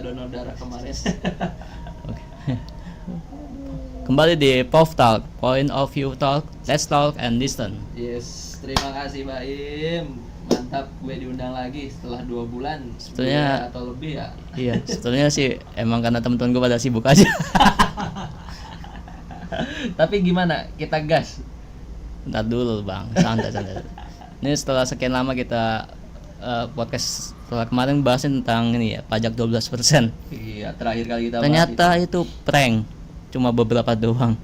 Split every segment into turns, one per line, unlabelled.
donor darah kemarin.
Oke. Kembali di POV Talk, Point of View Talk, Let's Talk and Listen.
Yes, terima kasih Mbak Im. Mantap, gue diundang lagi setelah 2 bulan.
Sebetulnya
atau lebih ya.
Iya, sebetulnya sih emang karena teman-teman gue pada sibuk aja.
Tapi gimana? Kita gas.
Ntar dulu bang, santai. Ini setelah sekian lama kita podcast, setelah kemarin bahasin tentang ini ya, pajak 12%.
Iya, terakhir kali kita
Ternyata itu prank, cuma beberapa doang.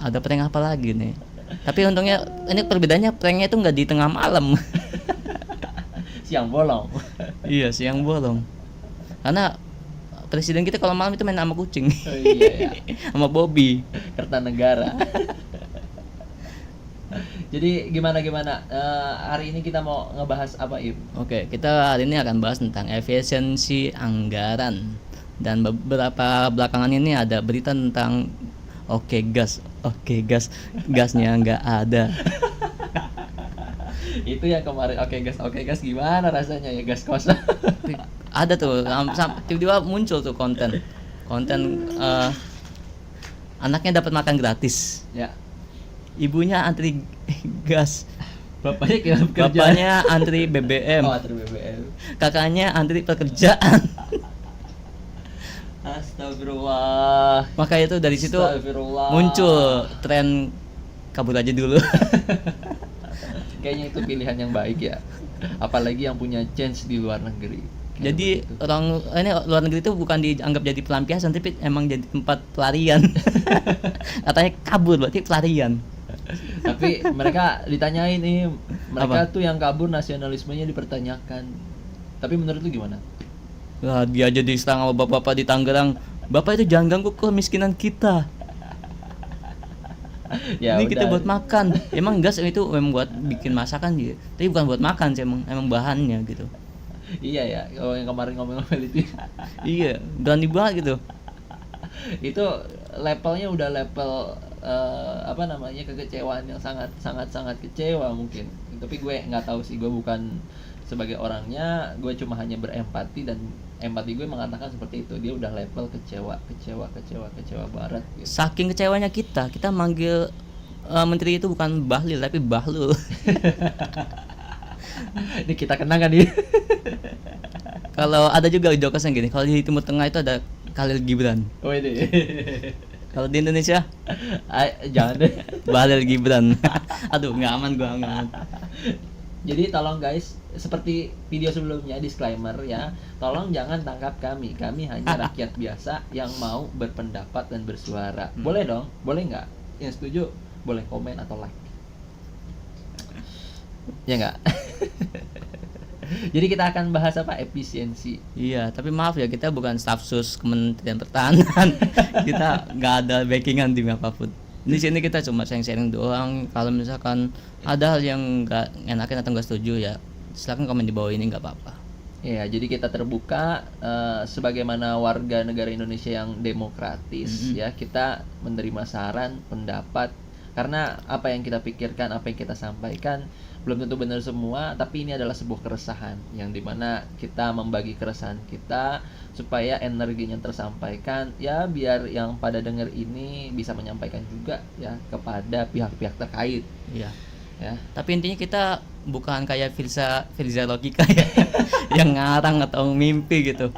Ada prank apa lagi nih? Tapi untungnya ini perbedaannya, pranknya itu nggak di tengah malam.
siang bolong.
Iya, siang bolong. Karena presiden kita kalau malam itu main sama kucing.
Oh, iya ya.
Sama Bobby.
Kertanegara. Jadi gimana hari ini kita mau ngebahas apa, Im?
Oke, kita hari ini akan bahas tentang efisiensi anggaran. Dan beberapa belakangan ini ada berita tentang gasnya nggak ada.
Itu yang kemarin oke gas gimana rasanya ya, gas kosong.
Ada tuh, tiba-tiba muncul tuh konten anaknya dapat makan gratis,
Ya.
ibunya antri gas,
Bapaknya kira bekerja.
bapaknya antri BBM,
Oh, antri BBM.
kakaknya antri pekerjaan.
Astagfirullah.
Maka itu dari situ
Astagfirullah.
muncul tren kabur aja dulu.
Kayaknya itu pilihan yang baik ya. Apalagi yang punya chance di luar negeri. Kayak
Jadi
begitu.
orang ini luar negeri itu bukan dianggap jadi pelampiasan, tapi emang jadi tempat pelarian. Katanya kabur berarti pelarian.
Tapi mereka ditanyain nih, mereka
Apa?
tuh yang kabur nasionalismenya dipertanyakan. Tapi menurut lu gimana?
Lah dia aja diserang sama bapak-bapak di Tangerang. Bapak itu jangan ganggu kemiskinan kita.
Ya
Ini kita
udah.
buat makan. Emang gas itu memang buat bikin masakan gitu. Tapi bukan buat makan sih, emang bahannya gitu.
Iya ya, kalau yang kemarin ngomel-ngomel itu.
Iya, berani banget gitu.
Itu levelnya udah level kekecewaan yang sangat kecewa mungkin. Tapi gue nggak tahu sih, gue bukan sebagai orangnya, gue cuma hanya berempati, dan empati gue mengatakan seperti itu. Dia udah level kecewa barat gitu.
Saking kecewanya kita manggil menteri itu bukan Bahlil tapi Bahlul.
Ini kita kenang kan nih.
Kalau ada juga jokesnya gini, kalau di Timur Tengah itu ada Khalil Gibran.
Oh ini.
Kalau di Indonesia
Jangan deh.
Bahlil Gibran. Aduh, nggak aman gua, nggak aman.
Jadi tolong guys, seperti video sebelumnya, disclaimer ya, tolong jangan tangkap kami. Kami hanya rakyat biasa yang mau berpendapat dan bersuara. Boleh dong? Boleh nggak? Yang setuju boleh komen atau like. Ya nggak? Jadi kita akan bahas apa? Efisiensi.
Iya, tapi maaf ya, kita bukan staf sus Kementerian Pertahanan. Kita nggak ada backingan tim apapun. Di sini kita cuma sharing doang. Kalau misalkan ada hal yang nggak enakin atau nggak setuju ya, silakan komen di bawah ini, nggak apa-apa.
Ya, jadi kita terbuka sebagaimana warga negara Indonesia yang demokratis ya. Kita menerima saran, pendapat, karena apa yang kita pikirkan, apa yang kita sampaikan belum tentu benar semua, tapi ini adalah sebuah keresahan yang dimana kita membagi keresahan kita supaya energinya tersampaikan ya, biar yang pada dengar ini bisa menyampaikan juga ya kepada pihak-pihak terkait.
Iya.
Ya.
Tapi intinya kita bukan kayak Firza Logika ya, yang ngarang atau mimpi gitu.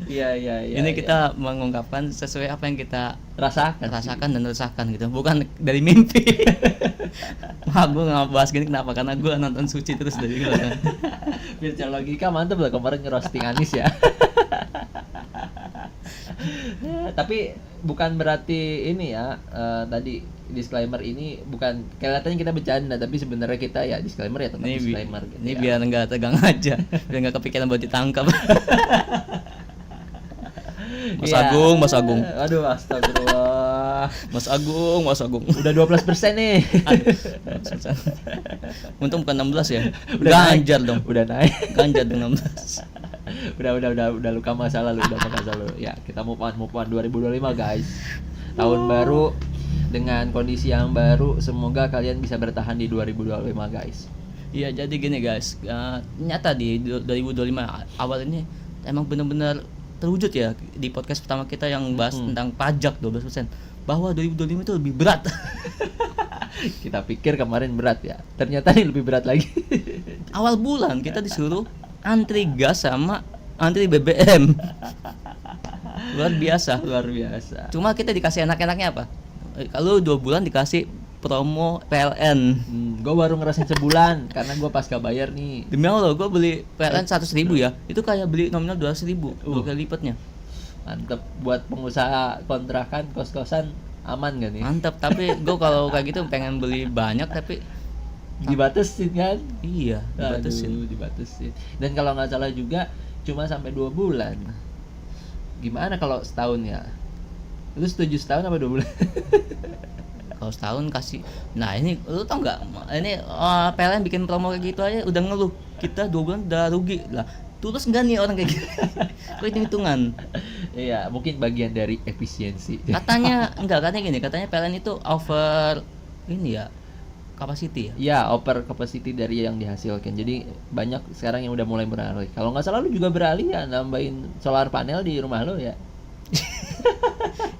Iya.
Ini kita mengungkapkan sesuai apa yang kita
rasakan
dan rasakan gitu, bukan dari mimpi. Wah, gue nggak bahas gini kenapa? Karena gue nonton Suci terus dari belakang.
Virtual Logika mantep lah, kemarin ngerosting Anis ya. Tapi bukan berarti ini ya, tadi disclaimer ini bukan kelihatannya kita bercanda, tapi sebenarnya kita ya disclaimer ya, tetap disclaimer gitu
ini
ya.
biar nggak tegang aja, biar nggak kepikiran buat ditangkap. Mas
Ya.
Agung.
Aduh, astagfirullah.
Mas Agung.
Udah 12% nih.
Aduh, untung bukan 16 ya.
Udah
Ganjar
naik.
dong.
Udah naik.
Ganjar dong 16.
Udah luka masa lalu, udah masa lalu. Ya, kita move on 2025 guys. Tahun baru dengan kondisi yang baru, semoga kalian bisa bertahan di 2025 guys.
Iya, jadi gini guys, nyata di 2025 awal ini emang benar-benar terwujud ya di podcast pertama kita yang bahas tentang pajak 12%, bahwa 2025 itu lebih berat.
Kita pikir kemarin berat ya, ternyata ini lebih berat lagi.
Awal bulan kita disuruh antri gas sama antri BBM. Luar biasa.
Luar biasa.
Cuma kita dikasih enak-enaknya apa? Kalau 2 bulan dikasih promo PLN.
Gue baru ngerasain sebulan karena gue pasca bayar nih.
Demi Allah, gue beli PLN 100.000 ya. Itu kayak beli nominal 200.000, 2 kali lipatnya.
Mantep buat pengusaha kontrakan kos-kosan, aman gak nih?
Mantap, tapi gue kalau kayak gitu pengen beli banyak tapi
Dibatasin kan?
iya, dibatasin.
Aduh, dibatasin. Dan kalau nggak salah juga cuma sampai 2 bulan. Gimana kalau setahun ya? Lu setuju setahun apa 2 bulan?
Kalau setahun kasih. Nah, ini lu tau nggak? Ini PLN bikin promo kayak gitu aja udah ngeluh. Kita 2 bulan udah rugi lah. Tulus nggak nih orang kayak gitu? Kok hitung-hitungan?
Iya, mungkin bagian dari efisiensi.
Katanya gini, katanya PLN itu over ini ya, capacity ya.
Ya, over capacity dari yang dihasilkan. Jadi banyak sekarang yang udah mulai beralih. Kalau nggak salah lu juga beralih ya, nambahin solar panel di rumah lu ya.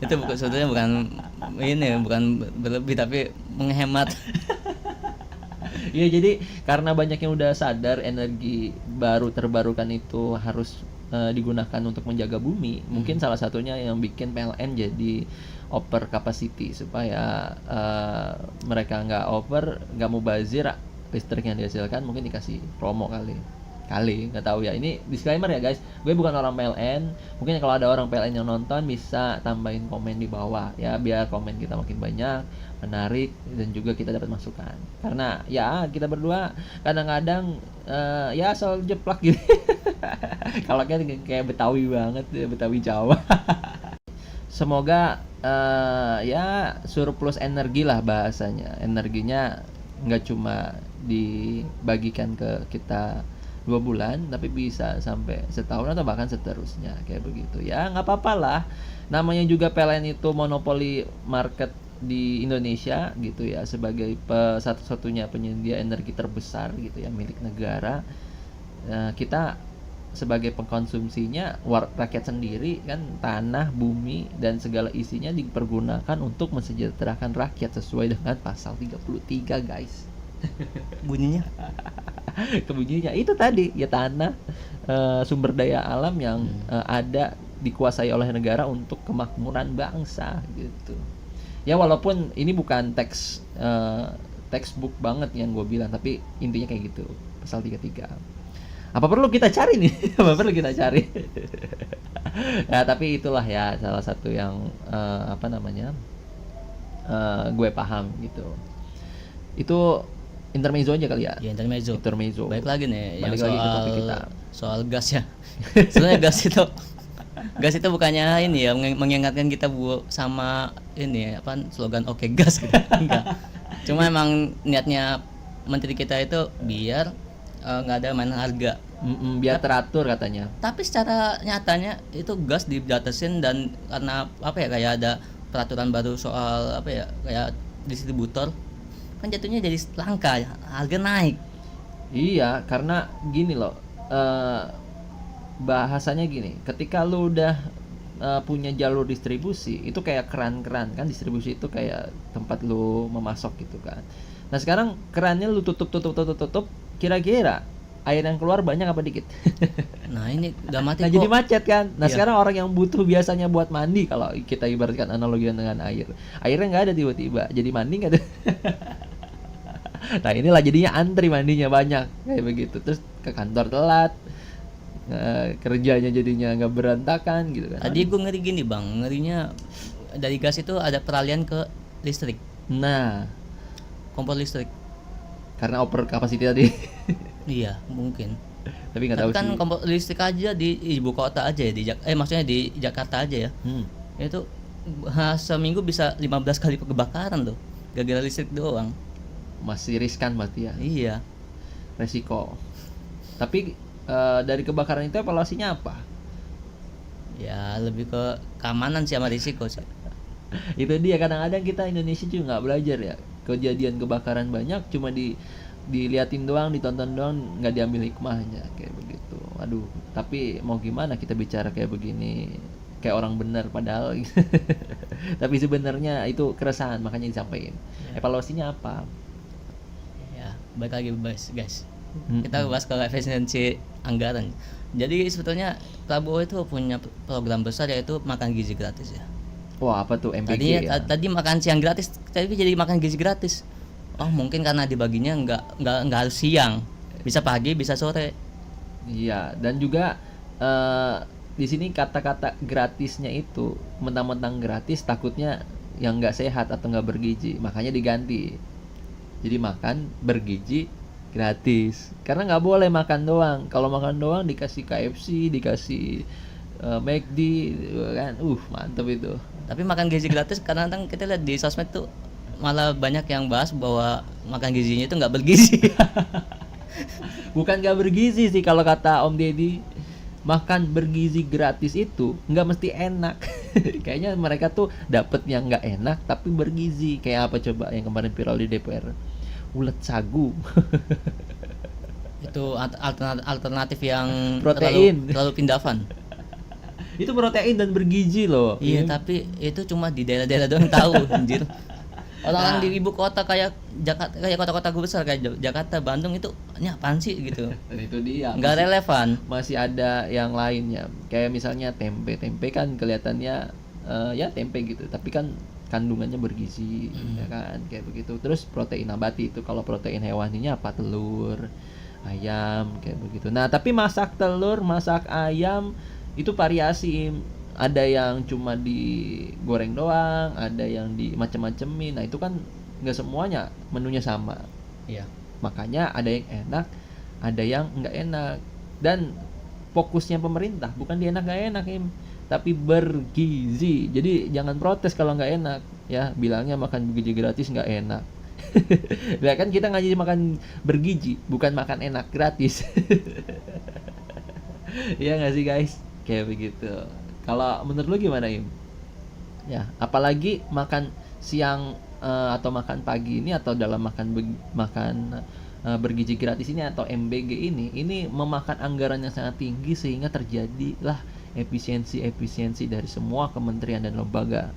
Itu sebetulnya bukan ini, bukan berlebih tapi menghemat.
Iya, jadi karena banyak yang udah sadar energi baru terbarukan itu harus digunakan untuk menjaga bumi. Mungkin salah satunya yang bikin PLN jadi over capacity supaya mereka nggak over, nggak mubazir listrik yang dihasilkan, mungkin dikasih promo kali nggak tahu ya. Ini disclaimer ya guys, gue bukan orang PLN. Mungkin kalau ada orang PLN yang nonton bisa tambahin komen di bawah ya, biar komen kita makin banyak, menarik, dan juga kita dapat masukan. Karena ya kita berdua kadang-kadang ya asal jeplak gitu. Kalau kayak Betawi banget ya, Betawi Jawa. Semoga ya surplus energi lah bahasanya. Energinya nggak cuma dibagikan ke kita 2 bulan, tapi bisa sampai setahun atau bahkan seterusnya kayak begitu ya. Nggak apa-apa lah, namanya juga PLN itu monopoli market di Indonesia gitu ya, sebagai satu-satunya penyedia energi terbesar gitu ya, milik negara. Kita sebagai pengkonsumsinya, rakyat sendiri kan, tanah, bumi, dan segala isinya dipergunakan untuk mensejahterakan rakyat sesuai dengan pasal 33 guys.
Bunyinya
Kebunyinya itu tadi ya, tanah, sumber daya alam yang ada dikuasai oleh negara untuk kemakmuran bangsa gitu ya. Walaupun ini bukan textbook banget yang gue bilang, tapi intinya kayak gitu, pasal 33. Apa perlu kita cari nih? Apa perlu kita cari? Ya, tapi itulah ya salah satu yang gue paham gitu. Itu intermezzo aja kali ya.
ya, intermezzo. Baik lagi nih
Balik
yang
lagi ke topik kita.
soal gas ya. Sebenarnya gas itu bukannya ini ya, mengingatkan kita sama ini apa slogan oke gas gitu. Enggak. Cuma emang niatnya menteri kita itu biar nggak ada main harga.
Biar teratur katanya.
Tapi secara nyatanya itu gas dibatasin, dan karena apa ya, kayak ada peraturan baru soal apa ya, kayak distributor kan jatuhnya jadi langka, harga naik.
Iya, karena gini loh, bahasanya gini, ketika lu udah punya jalur distribusi, itu kayak keran-keran kan, distribusi itu kayak tempat lu memasok gitu kan. Nah sekarang kerannya lu tutup, kira-kira air yang keluar banyak apa dikit?
Nah ini udah mati
Nah
kok.
jadi macet kan. Nah
Iya.
sekarang orang yang butuh biasanya buat mandi, kalau kita ibaratkan analogi dengan air, airnya nggak ada, tiba-tiba jadi mandi nggak ada. Nah inilah jadinya antri mandinya banyak kayak begitu, terus ke kantor telat, kerjanya jadinya nggak berantakan gitu kan.
Tadi gue ngeri gini bang, ngerinya dari gas itu ada peralihan ke listrik,
Nah
kompor listrik.
karena over capacity tadi.
Iya mungkin.
Tapi nggak tahu
Tapi kan
sih.
kompor listrik aja di ibu kota aja ya, maksudnya di Jakarta aja ya. Itu seminggu bisa 15 kali kebakaran tuh, gara-gara listrik doang.
Masih riskan berarti ya,
Iya.
resiko. Tapi dari kebakaran itu evaluasinya apa?
Ya lebih ke keamanan sih sama risiko sih.
Itu dia, kadang-kadang kita Indonesia juga nggak belajar ya. Kejadian kebakaran banyak cuma di diliatin doang, ditonton doang, nggak diambil hikmahnya kayak begitu. Aduh, tapi mau gimana kita bicara kayak begini, kayak orang benar padahal. Tapi sebenarnya itu keresahan, makanya disampaikan. Evaluasinya apa?
Ya, balik lagi guys.
Mm-mm.
Kita bahas ke efisiensi anggaran. Jadi sebetulnya Prabowo itu punya program besar yaitu makan gizi gratis ya.
Wah, apa tuh MBG
Tadinya
ya?
tadi makan siang gratis, tapi jadi makan gizi gratis. Oh mungkin karena dibaginya nggak harus siang, bisa pagi bisa sore.
Iya, dan juga di sini kata-kata gratisnya itu mentang-mentang gratis, takutnya yang nggak sehat atau nggak bergizi, makanya diganti. Jadi makan bergizi gratis. Karena nggak boleh makan doang. Kalau makan doang dikasih KFC, dikasih McD, kan, mantep itu.
Tapi makan gizi gratis kadang-kadang kita lihat di sosmed tuh malah banyak yang bahas bahwa makan gizinya itu nggak bergizi.
Bukan nggak bergizi sih kalau kata Om Deddy. Makan bergizi gratis itu nggak mesti enak. Kayaknya mereka tuh dapet yang nggak enak tapi bergizi. Kayak apa coba yang kemarin viral di DPR? Ulet sagu.
Itu alternatif yang
Protein.
terlalu pindavan.
Itu protein dan bergizi loh.
Iya, tapi itu cuma di daerah-daerah doang tahu, anjir. Orang-orang di ibu kota kayak Jakarta, kayak kota-kota besar kayak Jakarta, Bandung itu ini apaan sih gitu.
Dan itu dia.
Nggak relevan.
Masih ada yang lainnya. Kayak misalnya tempe. Tempe kan kelihatannya ya tempe gitu, tapi kan kandungannya bergizi, ya kan, kayak begitu. Terus protein nabati itu, kalau protein hewaninya apa? Telur, ayam, kayak begitu. Nah, tapi masak telur, masak ayam itu variasi. Ada yang cuma digoreng doang, ada yang di macem-macemin. Nah, itu kan nggak semuanya menunya sama.
Iya.
Makanya ada yang enak, ada yang nggak enak. Dan fokusnya pemerintah bukan di enak nggak enak, tapi bergizi. Jadi jangan protes kalau nggak enak, ya. Bilangnya makan bergizi gratis nggak enak. Nah, kan kita ngaji makan bergizi, bukan makan enak gratis. Iya nggak sih guys? Kayak begitu. Kalau menurut lu gimana, Im? Ya, apalagi makan siang atau makan pagi ini, atau dalam makan bergizi gratis ini atau MBG ini memakan anggaran yang sangat tinggi sehingga terjadilah efisiensi dari semua kementerian dan lembaga.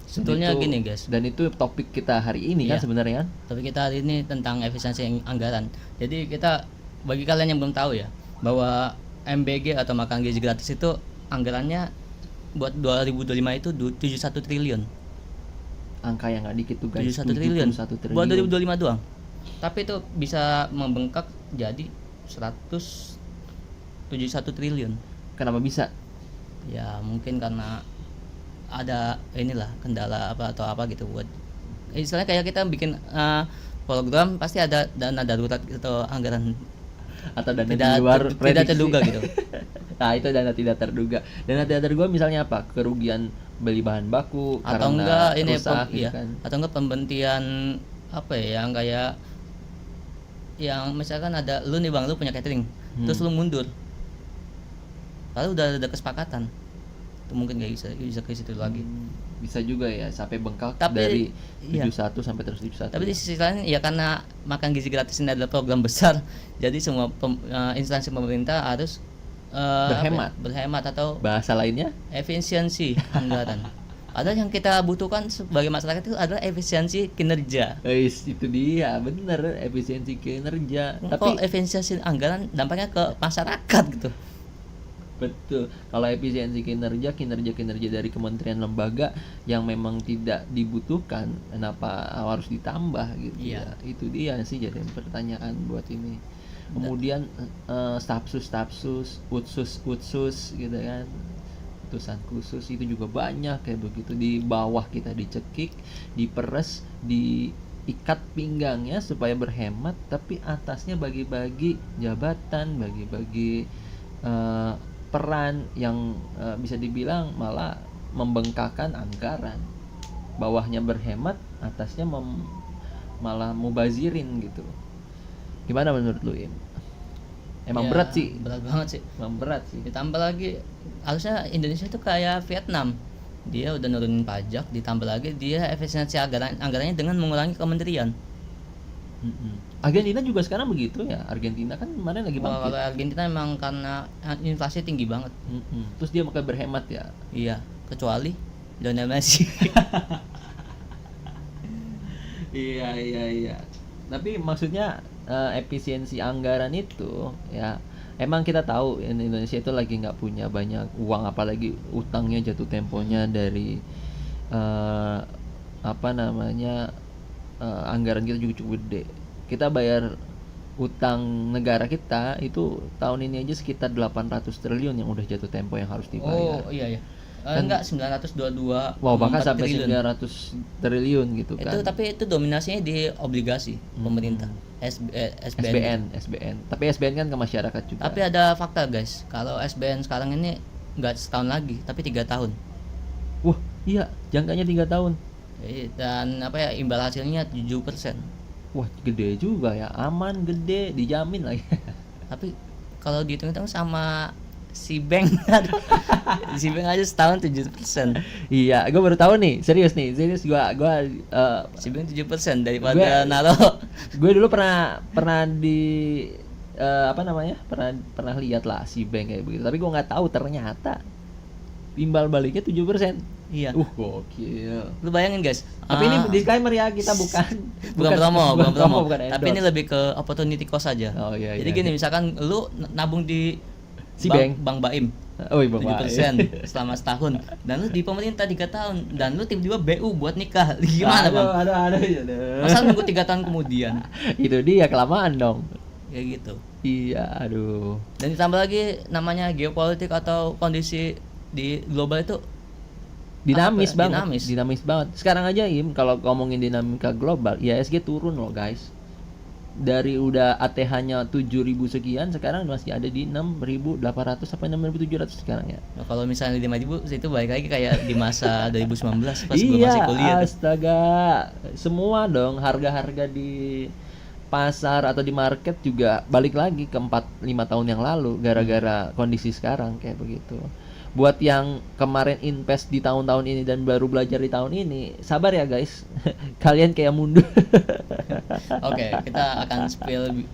Sebetulnya
Itu-
gini guys,
Dan itu topik kita hari ini kan
Iya.
sebenarnya kan?
tapi kita hari ini tentang efisiensi anggaran. Jadi kita, bagi kalian yang belum tahu ya, bahwa MBG atau makan gizi gratis itu anggarannya buat 2025 itu 71 triliun.
Angka yang nggak dikit tuh guys.
71 triliun.
71
Buat
triliun.
2025 doang. Tapi itu bisa membengkak jadi 171 triliun.
Kenapa bisa?
Ya mungkin karena ada inilah kendala apa atau apa gitu buat istilahnya kayak kita bikin program pasti ada dana darurat atau anggaran
Atau dana
tidak
di luar
tidak
prediksi?
terduga gitu.
Nah, itu dana tidak terduga. Dana tidak terduga misalnya apa? Kerugian beli bahan baku
Atau
karena
enggak ini
rusak, gitu
iya.
kan.
Atau enggak pembentian apa ya yang kayak yang misalkan ada lu nih Bang, lu punya catering, terus lu mundur. Lalu udah ada kesepakatan. Itu mungkin nggak bisa ke situ lagi.
Bisa juga ya sampai bengkak
Tapi,
dari
iya.
71 sampai terus 71.
Tapi di sisi lain ya karena makan gizi gratis ini adalah program besar, jadi semua instansi pemerintah harus berhemat atau
bahasa lainnya
efisiensi anggaran. Padahal yang kita butuhkan sebagai masyarakat itu adalah efisiensi kinerja.
itu dia, bener, efisiensi kinerja.
Kok
Tapi
efisiensi anggaran dampaknya ke masyarakat gitu.
betul, kalau efisiensi kinerja dari kementerian lembaga yang memang tidak dibutuhkan, kenapa harus ditambah gitu?
Iya.
Ya, itu dia sih jadi pertanyaan buat ini. Kemudian stafsus, utsus gitu kan, utusan khusus itu juga banyak kayak begitu. Di bawah kita dicekik, diperes, diikat pinggangnya supaya berhemat, tapi atasnya bagi-bagi jabatan, bagi-bagi peran yang bisa dibilang malah membengkakkan anggaran. Bawahnya berhemat, atasnya malah mubazirin gitu. Gimana menurut lu, Im? Emang
Ya,
berat sih.
Berat banget sih.
Emang berat sih.
Ditambah lagi harusnya Indonesia itu kayak Vietnam. Dia udah nurunin pajak, ditambah lagi dia efisiensi anggarannya dengan mengurangi kementerian.
Argentina juga sekarang begitu ya. Argentina kan kemarin lagi
Kalau
bangkit.
Argentina memang karena inflasi tinggi banget.
Terus dia makanya berhemat ya.
Iya, kecuali Lionel Messi.
Iya. Tapi maksudnya efisiensi anggaran itu ya, emang kita tahu Indonesia itu lagi nggak punya banyak uang, apalagi utangnya jatuh temponya dari apa namanya anggaran kita juga cukup gede. Kita bayar utang negara kita itu tahun ini aja sekitar 800 triliun yang udah jatuh tempo yang harus dibayar.
Oh iya.
Kan-
Enggak 922.
Wow, bahkan sampai
triliun.
900 triliun gitu kan.
Itu tapi itu dominasinya di obligasi pemerintah.
SBN. Tapi SBN kan ke masyarakat juga.
Tapi ada fakta guys, kalau SBN sekarang ini nggak setahun lagi, tapi 3 tahun.
Wah, iya, jangkanya 3 tahun.
Dan imbal hasilnya 7%.
Wah, gede juga ya. Aman, gede, dijamin lagi.
Tapi kalau dihitung-hitung sama si bank, si bank aja setahun 7%.
Iya, gue baru tahu nih. Serius gua
Si bank 7% daripada naro.
gue dulu pernah di apa namanya? Pernah lihat lah si bank kayak begitu. Tapi gue nggak tahu ternyata imbal baliknya 7%.
Iya.
Gokil.
Lu bayangin guys.
Tapi ini disclaimer ya, kita bukan
bukan promo.
bukan
Tapi
endorse.
ini lebih ke opportunity cost aja.
Oh, iya,
Jadi
iya,
gini, misalkan lu nabung di
Si
Bank Baim
Oh iya, Bang.
7% selama setahun, dan lu di pemerintah 3 tahun, dan lu tiba-tiba BU buat nikah. Gimana bang?
Aduh.
Masa nunggu 3 tahun kemudian?
Itu dia kelamaan dong.
Kayak gitu.
Iya, aduh.
Dan ditambah lagi namanya geopolitik atau kondisi di global itu
Dinamis banget.
Dinamis.
Dinamis banget. Sekarang aja Im, kalau ngomongin dinamika global, IHSG turun loh, guys. Dari udah ATH-nya 7.000 sekian, sekarang masih ada di 6.800 sampai 6.700 sekarang ya.
Nah, kalau misalnya 5.000 itu balik lagi kayak di masa 2019 pas gue
Iya,
masih kuliah.
astaga. Semua dong harga-harga di pasar atau di market juga balik lagi ke 4-5 tahun yang lalu gara-gara kondisi sekarang kayak begitu. Buat yang kemarin invest di tahun-tahun ini dan baru belajar di tahun ini, sabar ya guys. Kalian kayak mundur.
Oke, kita akan spill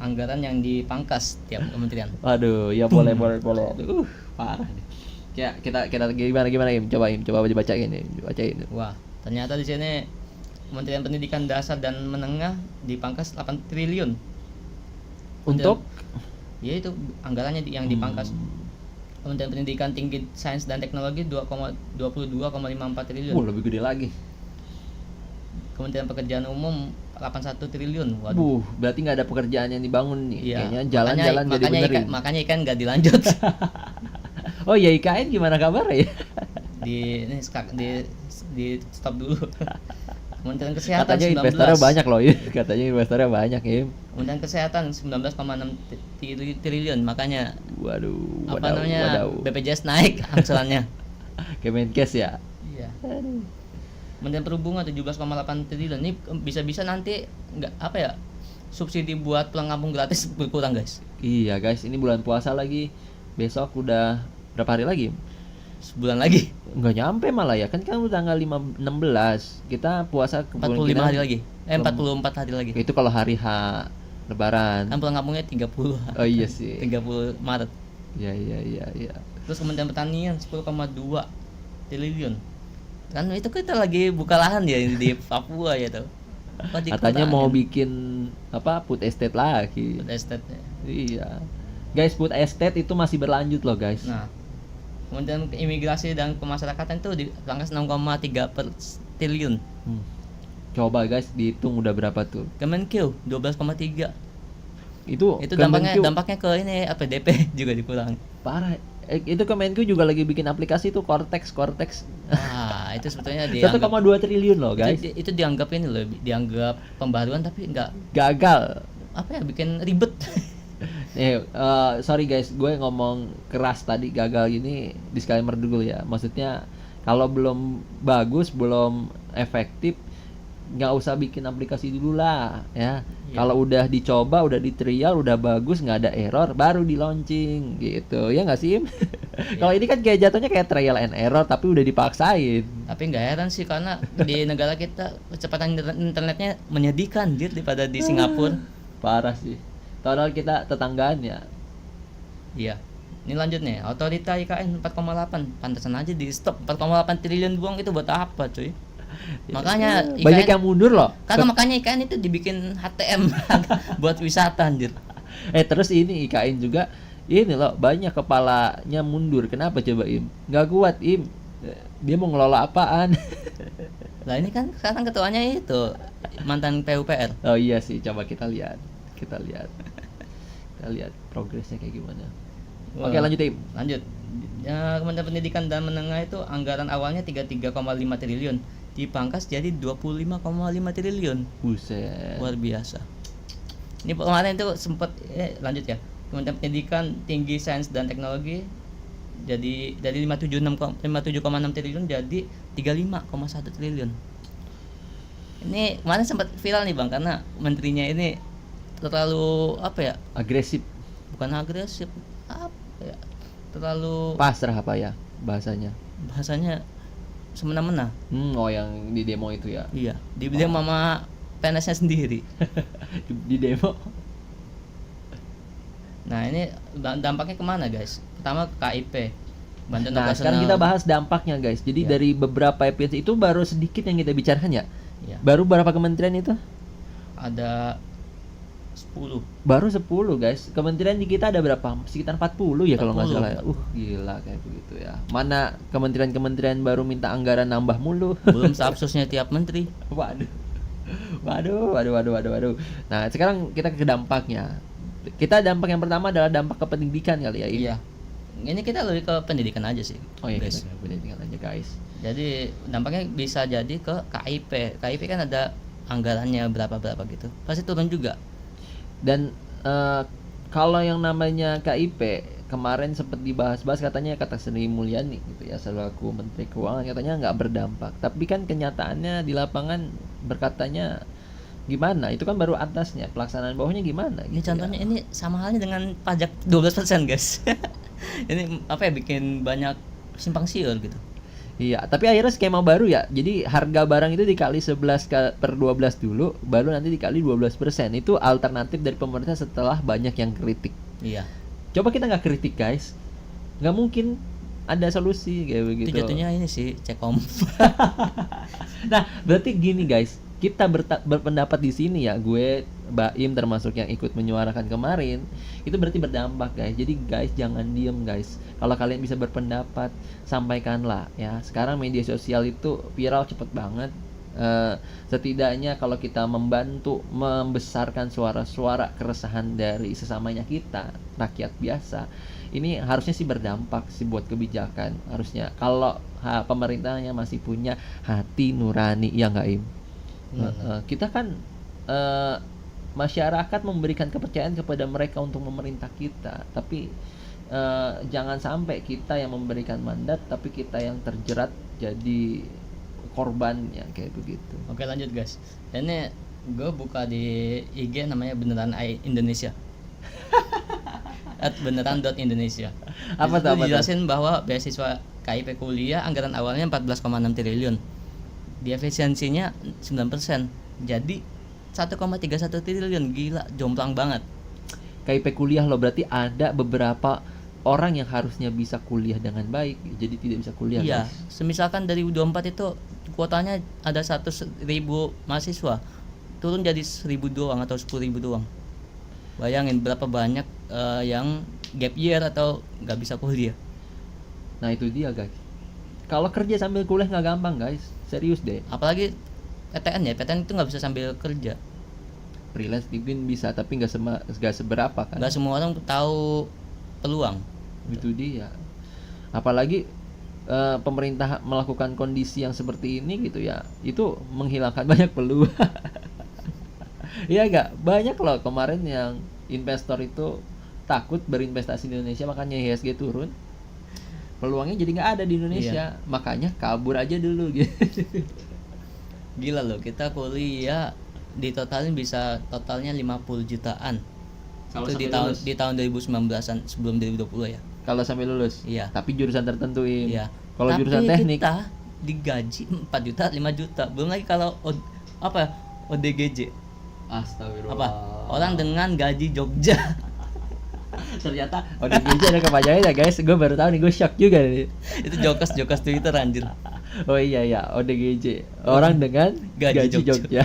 anggaran yang dipangkas tiap kementerian.
Waduh, ya boleh. Aduh, parah nih. Ya, kita gimana Im? Coba bacain nih, bacain.
Wah, ternyata di sini Kementerian Pendidikan Dasar dan Menengah dipangkas 8 triliun.
Untuk
Ya itu anggarannya yang dipangkas. Kementerian Pendidikan Tinggi Sains dan Teknologi 22,54 triliun.
lebih gede lagi.
Kementerian Pekerjaan Umum 81 triliun. Waduh.
Berarti nggak ada pekerjaan yang dibangun nih.
Iya.
Kayaknya jalan-jalan jadi benerin.
Makanya ikan nggak dilanjut.
Oh ya, IKN gimana kabar ya?
di stop dulu. Kementerian Kesehatan
Katanya
19.
investornya banyak loh ya. Katanya investornya banyak ya.
Kementerian Kesehatan 19,6 triliun. Makanya
Waduh.
BPJS naik angsurannya.
Kemenkes ya.
Iya. Kementerian Perhubungan 17,8 triliun. Ini bisa-bisa nanti subsidi buat pulang kampung gratis berkurang guys.
Iya guys, ini bulan puasa lagi. Besok udah berapa hari lagi?
Sebulan lagi.
Nggak nyampe malah ya. Kan udah tanggal 16. Kita puasa
45 hari lagi. 44 hari lagi.
Itu kalau hari H Lebaran.
Kan pulang kampungnya 30.
Oh iya sih.
30 Maret.
Iya.
Terus Kementerian Pertanian 10,2 triliun. Kan itu kita lagi buka lahan ya di Papua ya tuh.
Katanya mau bikin food estate lagi.
Food estate.
Iya. Guys, food estate itu masih berlanjut loh, guys.
Nah, Kementerian Imigrasi dan Pemasyarakatan itu dipangkas 6,3 triliun.
Coba guys, dihitung udah berapa tuh?
Kemenkeu 12,3.
Itu
dampaknya ke ini APDP juga dikurangi.
Parah. Itu Kemenku juga lagi bikin aplikasi tuh Cortex.
Itu sebetulnya
1,2 triliun loh, guys.
Itu dianggap ini loh, dianggap pembaruan tapi enggak
gagal.
Bikin ribet.
Sorry guys, gue ngomong keras tadi gagal gini, disclaimer dulu ya. Maksudnya kalau belum bagus, belum efektif, nggak usah bikin aplikasi dulu lah ya.
Iya.
Kalau udah dicoba, udah di trial, udah bagus, nggak ada error, baru di launching gitu ya nggak sih Im? Kalau ini kan kayak jatuhnya kayak trial and error tapi udah dipaksain.
Tapi nggak heran sih karena di negara kita kecepatan internetnya menyedihkan daripada di Singapura.
Parah sih. Padahal kita tetanggaan ya.
Iya. Ini lanjut nih, otorita IKN 4,8, pantesan aja di stop 4,8 triliun buang itu buat apa cuy? Makanya IKN,
Banyak yang mundur loh.
kagak makanya IKN itu dibikin HTM buat wisata anjir.
Terus ini IKN juga ini loh banyak kepalanya mundur. Kenapa coba Im? Nggak kuat Im. Dia mau ngelola apaan?
Lah ini kan sekarang ketuanya itu mantan PUPR.
Oh iya sih, coba kita lihat. Kita lihat progresnya kayak gimana. Oke, lanjut Im.
Lanjut. Ya, Kementerian Pendidikan dan Menengah itu anggaran awalnya 33,5 triliun, dipangkas jadi 25,5 triliun.
Buset.
Luar biasa. Ini kemarin itu sempat lanjut ya. Kementerian Pendidikan, Tinggi, Sains dan Teknologi jadi dari 57,6 triliun jadi 35,1 triliun. Ini kemarin sempat viral nih Bang karena menterinya ini terlalu apa ya?
Agresif.
Bukan agresif, apa ya? Terlalu
Pasrah apa ya bahasanya?
bahasanya semena-mena.
Oh yang di demo itu ya.
Iya, dia mama PNS-nya sendiri.
Di demo.
Nah, ini dampaknya kemana guys? Pertama ke KIP. Bantuan
Nah, sekarang kita bahas dampaknya guys. Jadi dari beberapa episode itu baru sedikit yang kita bicarakan ya.
Ya.
Baru berapa kementerian itu?
Ada 10.
Baru 10 guys. Kementerian di kita ada berapa? Sekitar 40 ya kalau nggak
40.
salah ya. Gila kayak begitu ya. Mana kementerian-kementerian baru minta anggaran nambah mulu.
Belum stafsusnya tiap menteri.
Waduh. Nah, sekarang kita ke dampaknya. Kita dampak yang pertama adalah dampak ke pendidikan kali ya.
Iya. Ini kita lebih ke pendidikan aja sih.
Oh iya,
guys.
kita ke pendidikan aja guys.
Jadi dampaknya bisa jadi ke KIP. KIP kan ada anggarannya berapa gitu. Pasti turun juga.
Dan kalau yang namanya KIP kemarin sempat dibahas-bahas katanya kata Sri Mulyani gitu ya selaku Menteri Keuangan katanya nggak berdampak. Tapi kan kenyataannya di lapangan berkatanya gimana? Itu kan baru atasnya, pelaksanaan bawahnya gimana?
Ini
Gitu
contohnya
ya.
ini sama halnya dengan pajak 12% guys. Ini apa ya bikin banyak simpang siur gitu.
Iya, tapi akhirnya skema baru ya. Jadi harga barang itu dikali 11/12 dulu, baru nanti dikali 12%. Itu alternatif dari pemerintah setelah banyak yang kritik.
Iya.
Coba kita nggak kritik guys, nggak mungkin ada solusi kayak begitu.
Itu jatuhnya ini sih cekom.
Nah, berarti gini guys, kita berpendapat di sini ya, gue, Baim termasuk yang ikut menyuarakan kemarin, itu berarti berdampak guys. Jadi guys jangan diem guys. Kalau kalian bisa berpendapat, sampaikanlah ya. Sekarang media sosial itu viral cepet banget. Setidaknya kalau kita membantu membesarkan suara-suara keresahan dari sesamanya kita, rakyat biasa, ini harusnya sih berdampak sih buat kebijakan. Harusnya kalau pemerintahnya masih punya hati nurani, ya nggak Im? Kita kan masyarakat memberikan kepercayaan kepada mereka untuk memerintah kita, tapi jangan sampai kita yang memberikan mandat tapi kita yang terjerat jadi korbannya kayak begitu.
Oke lanjut guys. Ini gue buka di IG namanya beneran Indonesia. @beneran.indonesia.
Apa tuh?
Dijelasin bahwa beasiswa KIP kuliah anggaran awalnya 14,6 triliun. Di efisiensinya 9%. Jadi 1,31 triliun, gila, jomplang banget.
KIP kuliah loh, berarti ada beberapa orang yang harusnya bisa kuliah dengan baik jadi tidak bisa kuliah.
Iya,
guys.
semisalkan dari U24 itu kuotanya ada 100.000 mahasiswa, turun jadi 1.000 doang atau 10.000 doang. Bayangin berapa banyak yang gap year atau nggak bisa kuliah.
Nah itu dia guys. Kalau kerja sambil kuliah nggak gampang guys, serius deh.
Apalagi PTN ya, PTN itu nggak bisa sambil kerja.
Freelance mungkin bisa tapi nggak seberapa kan.
Nggak semua orang tahu peluang.
Itu dia. Apalagi pemerintah melakukan kondisi yang seperti ini gitu ya, itu menghilangkan banyak peluang. Iya nggak, banyak loh kemarin yang investor itu takut berinvestasi di Indonesia makanya IHSG turun, peluangnya jadi nggak ada di Indonesia. Makanya kabur aja dulu gitu.
Gila loh, kita kuliah di totalin bisa totalnya 50 jutaan.
Kalau
Itu
sampai lulus.
di tahun 2019-an sebelum 2020 ya.
Kalau sampai lulus.
Iya.
Tapi jurusan tertentu Im.
Iya.
Kalau
Tapi
jurusan teknik
kita digaji 4 juta, 5 juta. Belum lagi kalau apa? ODGJ.
astagfirullah.
Apa? Orang dengan gaji Jogja.
Ternyata ODGJ ada kepanjangannya ya guys. Gue baru tahu nih, gue shock juga nih.
Itu jokas Twitter anjir.
Oh iya ODGJ. Orang dengan
Gaji
gaji
Jogja.
Jogja.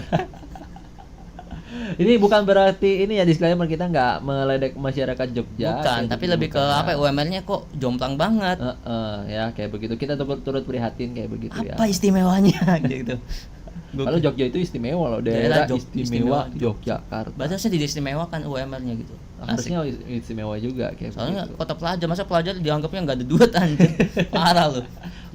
Ini bukan berarti ini ya disclaimer, kita nggak meledek masyarakat Jogja.
Bukan,
kayak
tapi
begitu,
lebih ke
bukan.
apa ya, UMR-nya kok jomplang banget.
Ya kayak begitu. Kita turut prihatin kayak begitu ya.
Apa istimewanya gitu.
Kalau Jogja itu istimewa loh,
Daerah
daerah istimewa
istimewa
Yogyakarta.
Batasnya diistimewakan UMR-nya gitu. Asik.
Harusnya istimewa juga kayak
Soalnya
begitu.
kota pelajar, masa pelajar dianggapnya nggak ada duit anjir. Parah loh.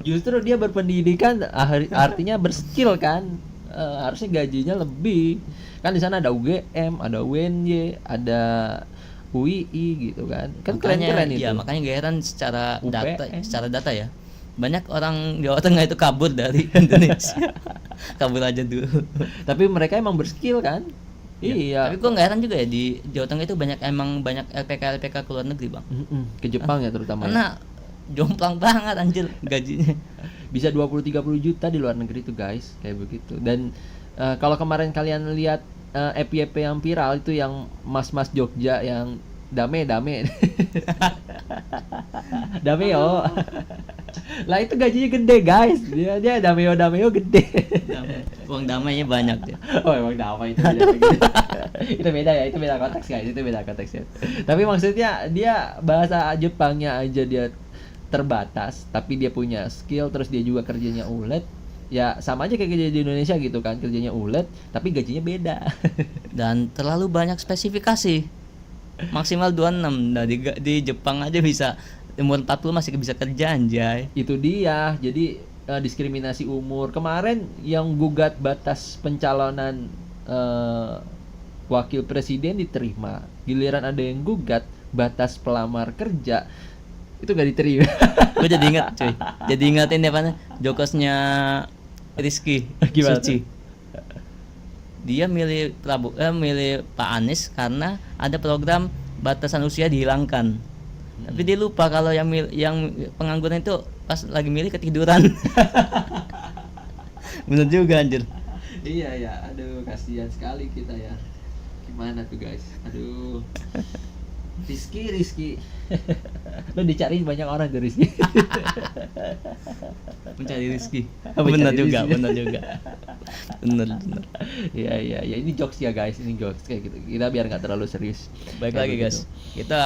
Justru dia berpendidikan artinya berskill kan. Harusnya gajinya lebih. Kan di sana ada UGM, ada UNY, ada UII gitu kan. Kan keren-keren itu.
Iya, makanya gak heran secara
UPN.
data ya. Banyak orang Jawa Tengah itu kabur dari Indonesia. Kabur aja dulu.
Tapi mereka emang berskill kan? Iya.
Tapi gua nggak heran juga ya, di Jawa Tengah itu banyak LPK ke luar negeri, Bang.
Ke Jepang ya terutama.
Karena jomplang banget anjir gajinya.
Bisa 20-30 juta di luar negeri tuh guys, kayak begitu. Dan kalau kemarin kalian lihat FYP yang viral itu yang mas-mas Jogja yang dame dame yo. Lah itu gajinya gede guys, dia dameo gede.
Uang damainya banyak dia.
Oh emang damai itu beda itu beda ya, itu beda konteks guys, itu beda konteks ya. Tapi maksudnya dia bahasa Jepangnya aja dia terbatas, tapi dia punya skill, terus dia juga kerjanya ulet. Ya sama aja kayak kerja di Indonesia gitu kan, kerjanya ulet tapi gajinya beda.
Dan terlalu banyak spesifikasi. Maksimal 26. Nah, di Jepang aja bisa umur 40 masih bisa kerja anjay.
Itu dia. Jadi diskriminasi umur. Kemarin yang gugat batas pencalonan wakil presiden diterima. Giliran ada yang gugat batas pelamar kerja, itu gak diterima.
Gue jadi ingat cuy. Jadi ingatin ya apa Jokosnya Rizky
Gimana
Suci. Dia milih milih Pak Anies karena ada program batasan usia dihilangkan. Tapi dia lupa kalau yang pengangguran itu pas lagi milih ketiduran. Bener juga anjir.
Iya ya, aduh kasihan sekali kita ya. Gimana tuh guys? Aduh. Rizky. Lo dicari banyak orang tuh Rizky.
Mencari Rizky.
Mencari
Bener juga. Bener.
Iya, ini jokes ya guys, ini jokes kayak gitu. Kita biar nggak terlalu serius.
Baik
Kayak
lagi
begitu.
guys. Kita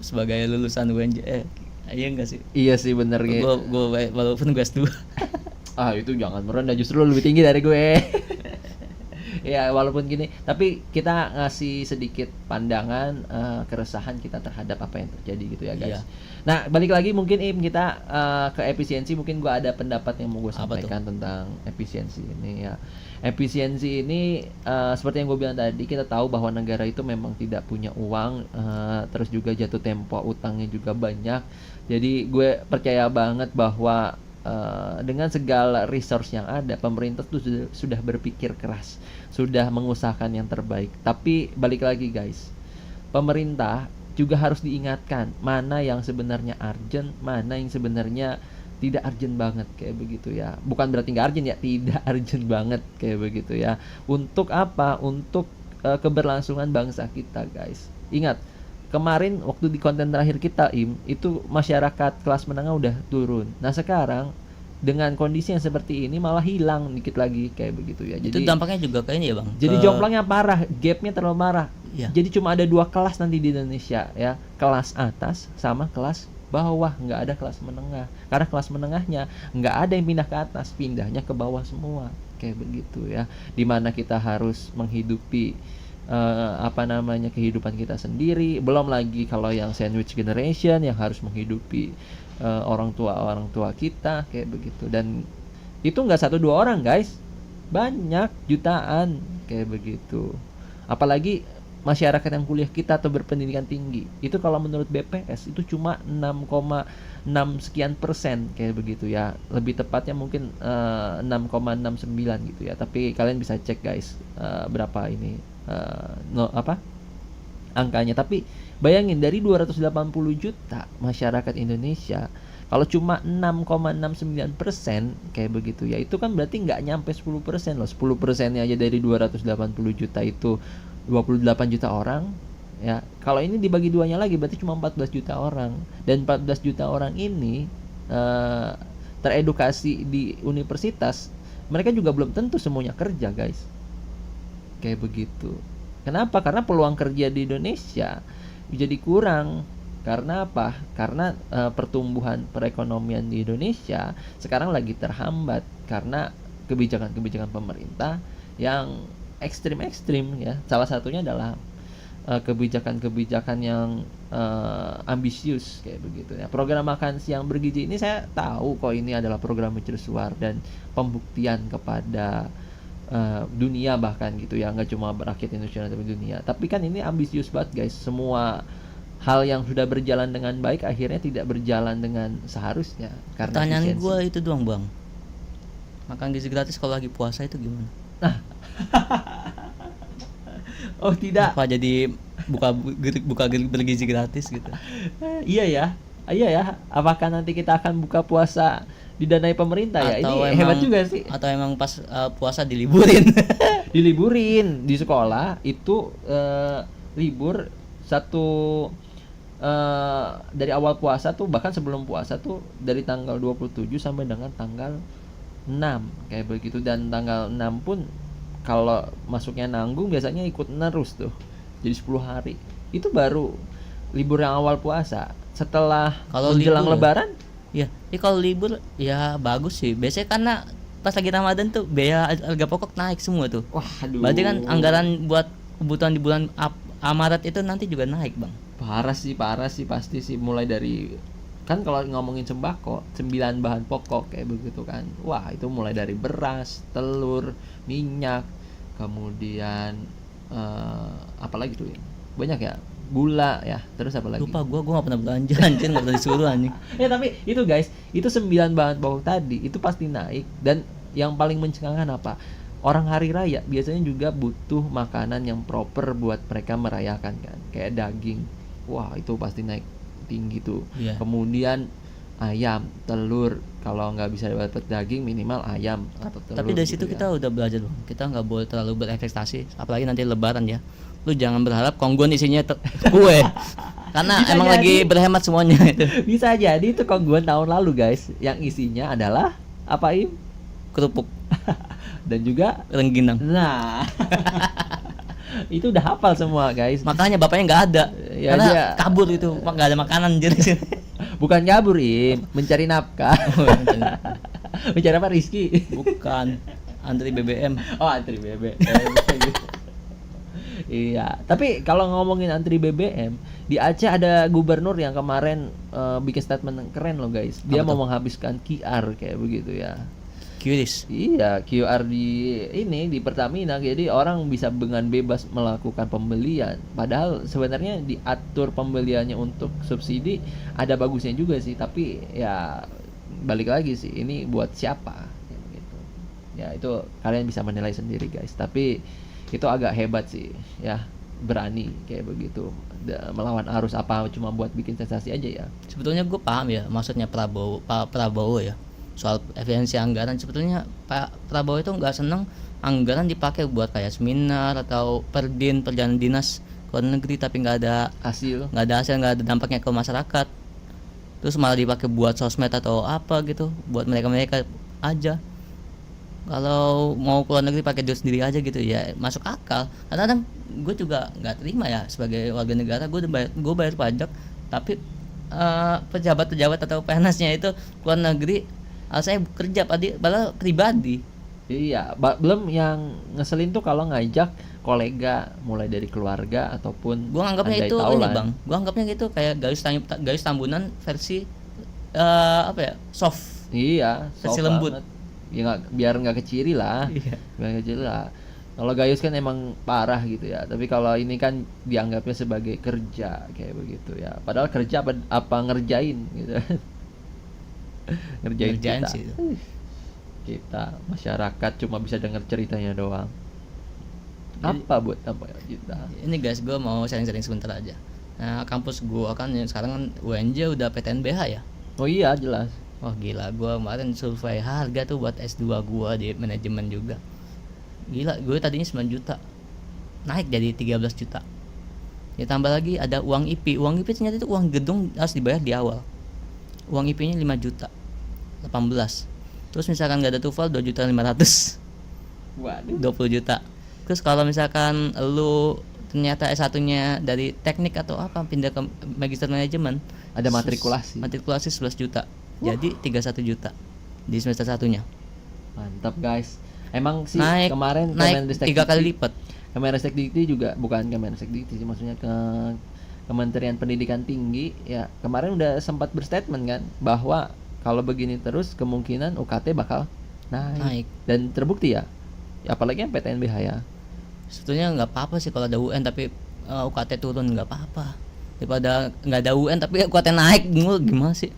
sebagai lulusan UNJ iya enggak sih?
Iya sih bener gitu.
Gue walaupun gue S2.
Itu jangan merendah, justru lo lebih tinggi dari gue. Ya walaupun gini, tapi kita ngasih sedikit pandangan keresahan kita terhadap apa yang terjadi gitu ya guys.
Iya.
Nah balik lagi mungkin kita ke efisiensi. Mungkin gue ada pendapat yang mau gue
Apa
sampaikan tentang efisiensi ini ya. Efisiensi ini seperti yang gue bilang tadi, kita tahu bahwa negara itu memang tidak punya uang, terus juga jatuh tempo utangnya juga banyak. Jadi gue percaya banget bahwa dengan segala resource yang ada, pemerintah tuh sudah berpikir keras, sudah mengusahakan yang terbaik. Tapi balik lagi guys, pemerintah juga harus diingatkan mana yang sebenarnya urgent, mana yang sebenarnya tidak urgent banget kayak begitu ya. Bukan berarti nggak urgent ya, tidak urgent banget kayak begitu ya. Untuk apa? Untuk keberlangsungan bangsa kita guys. Ingat, kemarin waktu di konten terakhir kita itu masyarakat kelas menengah udah turun. Nah sekarang dengan kondisi yang seperti ini malah hilang dikit lagi kayak begitu ya.
Itu dampaknya juga kayak ini ya bang.
Jadi jomplangnya parah, gapnya terlalu parah.
Iya.
Jadi cuma ada 2 kelas nanti di Indonesia ya, kelas atas sama kelas bawah, nggak ada kelas menengah. Karena kelas menengahnya nggak ada yang pindah ke atas, pindahnya ke bawah semua kayak begitu ya. Dimana kita harus menghidupi kehidupan kita sendiri. Belum lagi kalau yang sandwich generation yang harus menghidupi orang tua kita kayak begitu. Dan itu nggak 1-2 orang guys, banyak jutaan kayak begitu. Apalagi masyarakat yang kuliah kita atau berpendidikan tinggi itu kalau menurut BPS itu cuma 6,6 sekian persen kayak begitu ya, lebih tepatnya mungkin 6,69 gitu ya, tapi kalian bisa cek guys berapa ini angkanya. Tapi bayangin dari 280 juta masyarakat Indonesia, kalau cuma 6,69% kayak begitu ya, itu kan berarti nggak nyampe 10% loh. 10%-nya aja dari 280 juta itu 28 juta orang ya. Kalau ini dibagi duanya lagi berarti cuma 14 juta orang, dan 14 juta orang ini teredukasi di universitas, mereka juga belum tentu semuanya kerja guys, kayak begitu. Kenapa? Karena peluang kerja di Indonesia jadi kurang. Karena apa? Karena pertumbuhan perekonomian di Indonesia sekarang lagi terhambat karena kebijakan-kebijakan pemerintah yang ekstrim ya. Salah satunya adalah kebijakan-kebijakan yang ambisius kayak begitu ya. Program makan siang bergizi ini saya tahu kok ini adalah program mercusuar dan pembuktian kepada dunia bahkan gitu ya, nggak cuma rakyat Indonesia tapi dunia. Tapi kan ini ambisius banget guys. Semua hal yang sudah berjalan dengan baik akhirnya tidak berjalan dengan seharusnya karena
Pertanyaan
efisiensi.
gue itu doang bang, makan gizi gratis kalau lagi puasa itu gimana?
Oh tidak.
Apa jadi buka bergizi gratis gitu?
Iya ya. Apakah nanti kita akan buka puasa didanai pemerintah ya?
Atau
Ini hebat juga sih.
Atau emang pas puasa diliburin?
Diliburin di sekolah itu libur satu dari awal puasa tuh, bahkan sebelum puasa tuh dari tanggal 27 sampai dengan tanggal 6 kayak begitu, dan tanggal 6 pun kalau masuknya nanggung biasanya ikut nerus tuh jadi 10 hari. Itu baru libur yang awal puasa. Setelah
Kalau
menjelang
libur,
lebaran
ya kalau libur ya bagus sih. Biasanya karena pas lagi Ramadan tuh biaya harga pokok naik semua tuh.
waduh,
Berarti kan anggaran buat kebutuhan di bulan Maret itu nanti juga naik bang.
parah sih pasti sih. Mulai dari kan kalau ngomongin sembako 9 bahan pokok kayak begitu kan, wah itu mulai dari beras, telur, minyak, kemudian apalagi tuh ya, banyak ya, gula ya, terus apa lagi,
Lupa gue nggak pernah belanja anjir, nggak pernah disuruh anjing.
ya tapi itu guys, itu 9 bahan pokok tadi itu pasti naik. Dan yang paling mencengangkan apa, orang hari raya biasanya juga butuh makanan yang proper buat mereka merayakan kan, kayak daging, wah itu pasti naik tinggi tuh.
Iya.
Kemudian ayam, telur, kalau nggak bisa dapat daging minimal ayam atau telur.
Tapi dari
gitu
situ
ya.
kita udah belajar bang, kita nggak boleh terlalu berekspektasi, apalagi nanti lebaran ya. Lu jangan berharap kongguan isinya kue, karena
Bisa
emang
jadi.
lagi berhemat semuanya itu.
Bisa jadi itu kongguan tahun lalu guys, yang isinya adalah apa Im?
Kerupuk
Dan juga
rengginang.
nah itu udah hafal semua guys.
Makanya bapaknya nggak ada,
Ya,
karena
dia-
kabur itu, nggak ada makanan jadi sini.
Bukan kabur Im, mencari nafkah. Mencari apa, Rizky?
Bukan, antri BBM.
Oh, antri BBM. Iya, tapi kalau ngomongin antri BBM, di Aceh ada gubernur yang kemarin bikin statement yang keren loh guys. Dia
Apa
mau
tuh?
menghabiskan QR kayak begitu ya.
Kiris.
Iya, QR di Pertamina, jadi orang bisa dengan bebas melakukan pembelian. Padahal sebenarnya diatur pembeliannya untuk subsidi ada bagusnya juga sih, tapi ya balik lagi sih, ini buat siapa kayak begitu. Ya itu kalian bisa menilai sendiri guys. Tapi itu agak hebat sih ya, berani kayak begitu melawan arus, apa cuma buat bikin sensasi aja ya.
Sebetulnya gue paham ya maksudnya Pak Prabowo ya soal efisiensi anggaran. Sebetulnya Pak Prabowo itu nggak seneng anggaran dipakai buat kayak seminar atau perjalanan dinas ke luar negeri, tapi nggak ada
Hasil
hasil, nggak ada dampaknya ke masyarakat. Terus malah dipakai buat sosmed atau apa gitu, buat mereka aja. Kalau mau ke luar negeri pakai duit sendiri aja gitu ya masuk akal. Kadang-kadang gue juga nggak terima ya sebagai warga negara, gue bayar pajak, tapi pejabat atau PNS-nya itu ke luar negeri, saya kerja padahal pribadi.
Iya, belum yang ngeselin tuh kalau ngajak kolega mulai dari keluarga ataupun
Gua anggapnya
andai
itu ini
taulan.
bang, gua anggapnya gitu kayak garis tambunan versi apa ya, soft.
Iya,
Versi
soft
lembut.
banget. Ya biar nggak keciri lah.
Iya.
Biar nggak keciri lah. Kalau Gayus kan emang parah gitu ya. Tapi kalau ini kan dianggapnya sebagai kerja kayak begitu ya. Padahal kerja apa ngerjain gitu. Ngerjain
Ngerjain
kita.
sih itu.
Kita masyarakat cuma bisa dengar ceritanya doang. Apa buat apa ya kita?
Ini guys, gue mau sharing-sharing sebentar aja. Nah, kampus gue kan yang sekarang kan UNJ udah PTNBH ya.
Oh iya jelas.
Wah gila, gue kemarin survei harga tuh buat S2 gue di manajemen juga. Gila, gue tadinya 9 juta, naik jadi 13 juta. Ditambah lagi ada uang IP. Uang IP ternyata itu uang gedung harus dibayar di awal. Uang IP-nya 5 juta 18. Terus misalkan gak ada TOEFL 2 juta 500,
Waduh.
20 juta. Terus kalau misalkan lu ternyata S1-nya dari teknik atau apa pindah ke magister manajemen,
Ada matrikulasi.
matrikulasi 11 juta. Jadi 31 juta di semester satunya.
Mantap guys. Emang sih
Naik
kemarin
naik 3 kali lipat.
Kemenristek-Dikti juga bukan Kemenristek-Dikti sih, maksudnya ke Kementerian Pendidikan Tinggi ya kemarin udah sempat berstatement kan bahwa kalau begini terus kemungkinan UKT bakal naik. Dan terbukti ya. Apalagi yang PTNBH ya.
Sebetulnya nggak apa-apa sih kalau ada UN tapi UKT turun nggak apa-apa. Daripada nggak ada UN tapi UKT naik, gimana sih?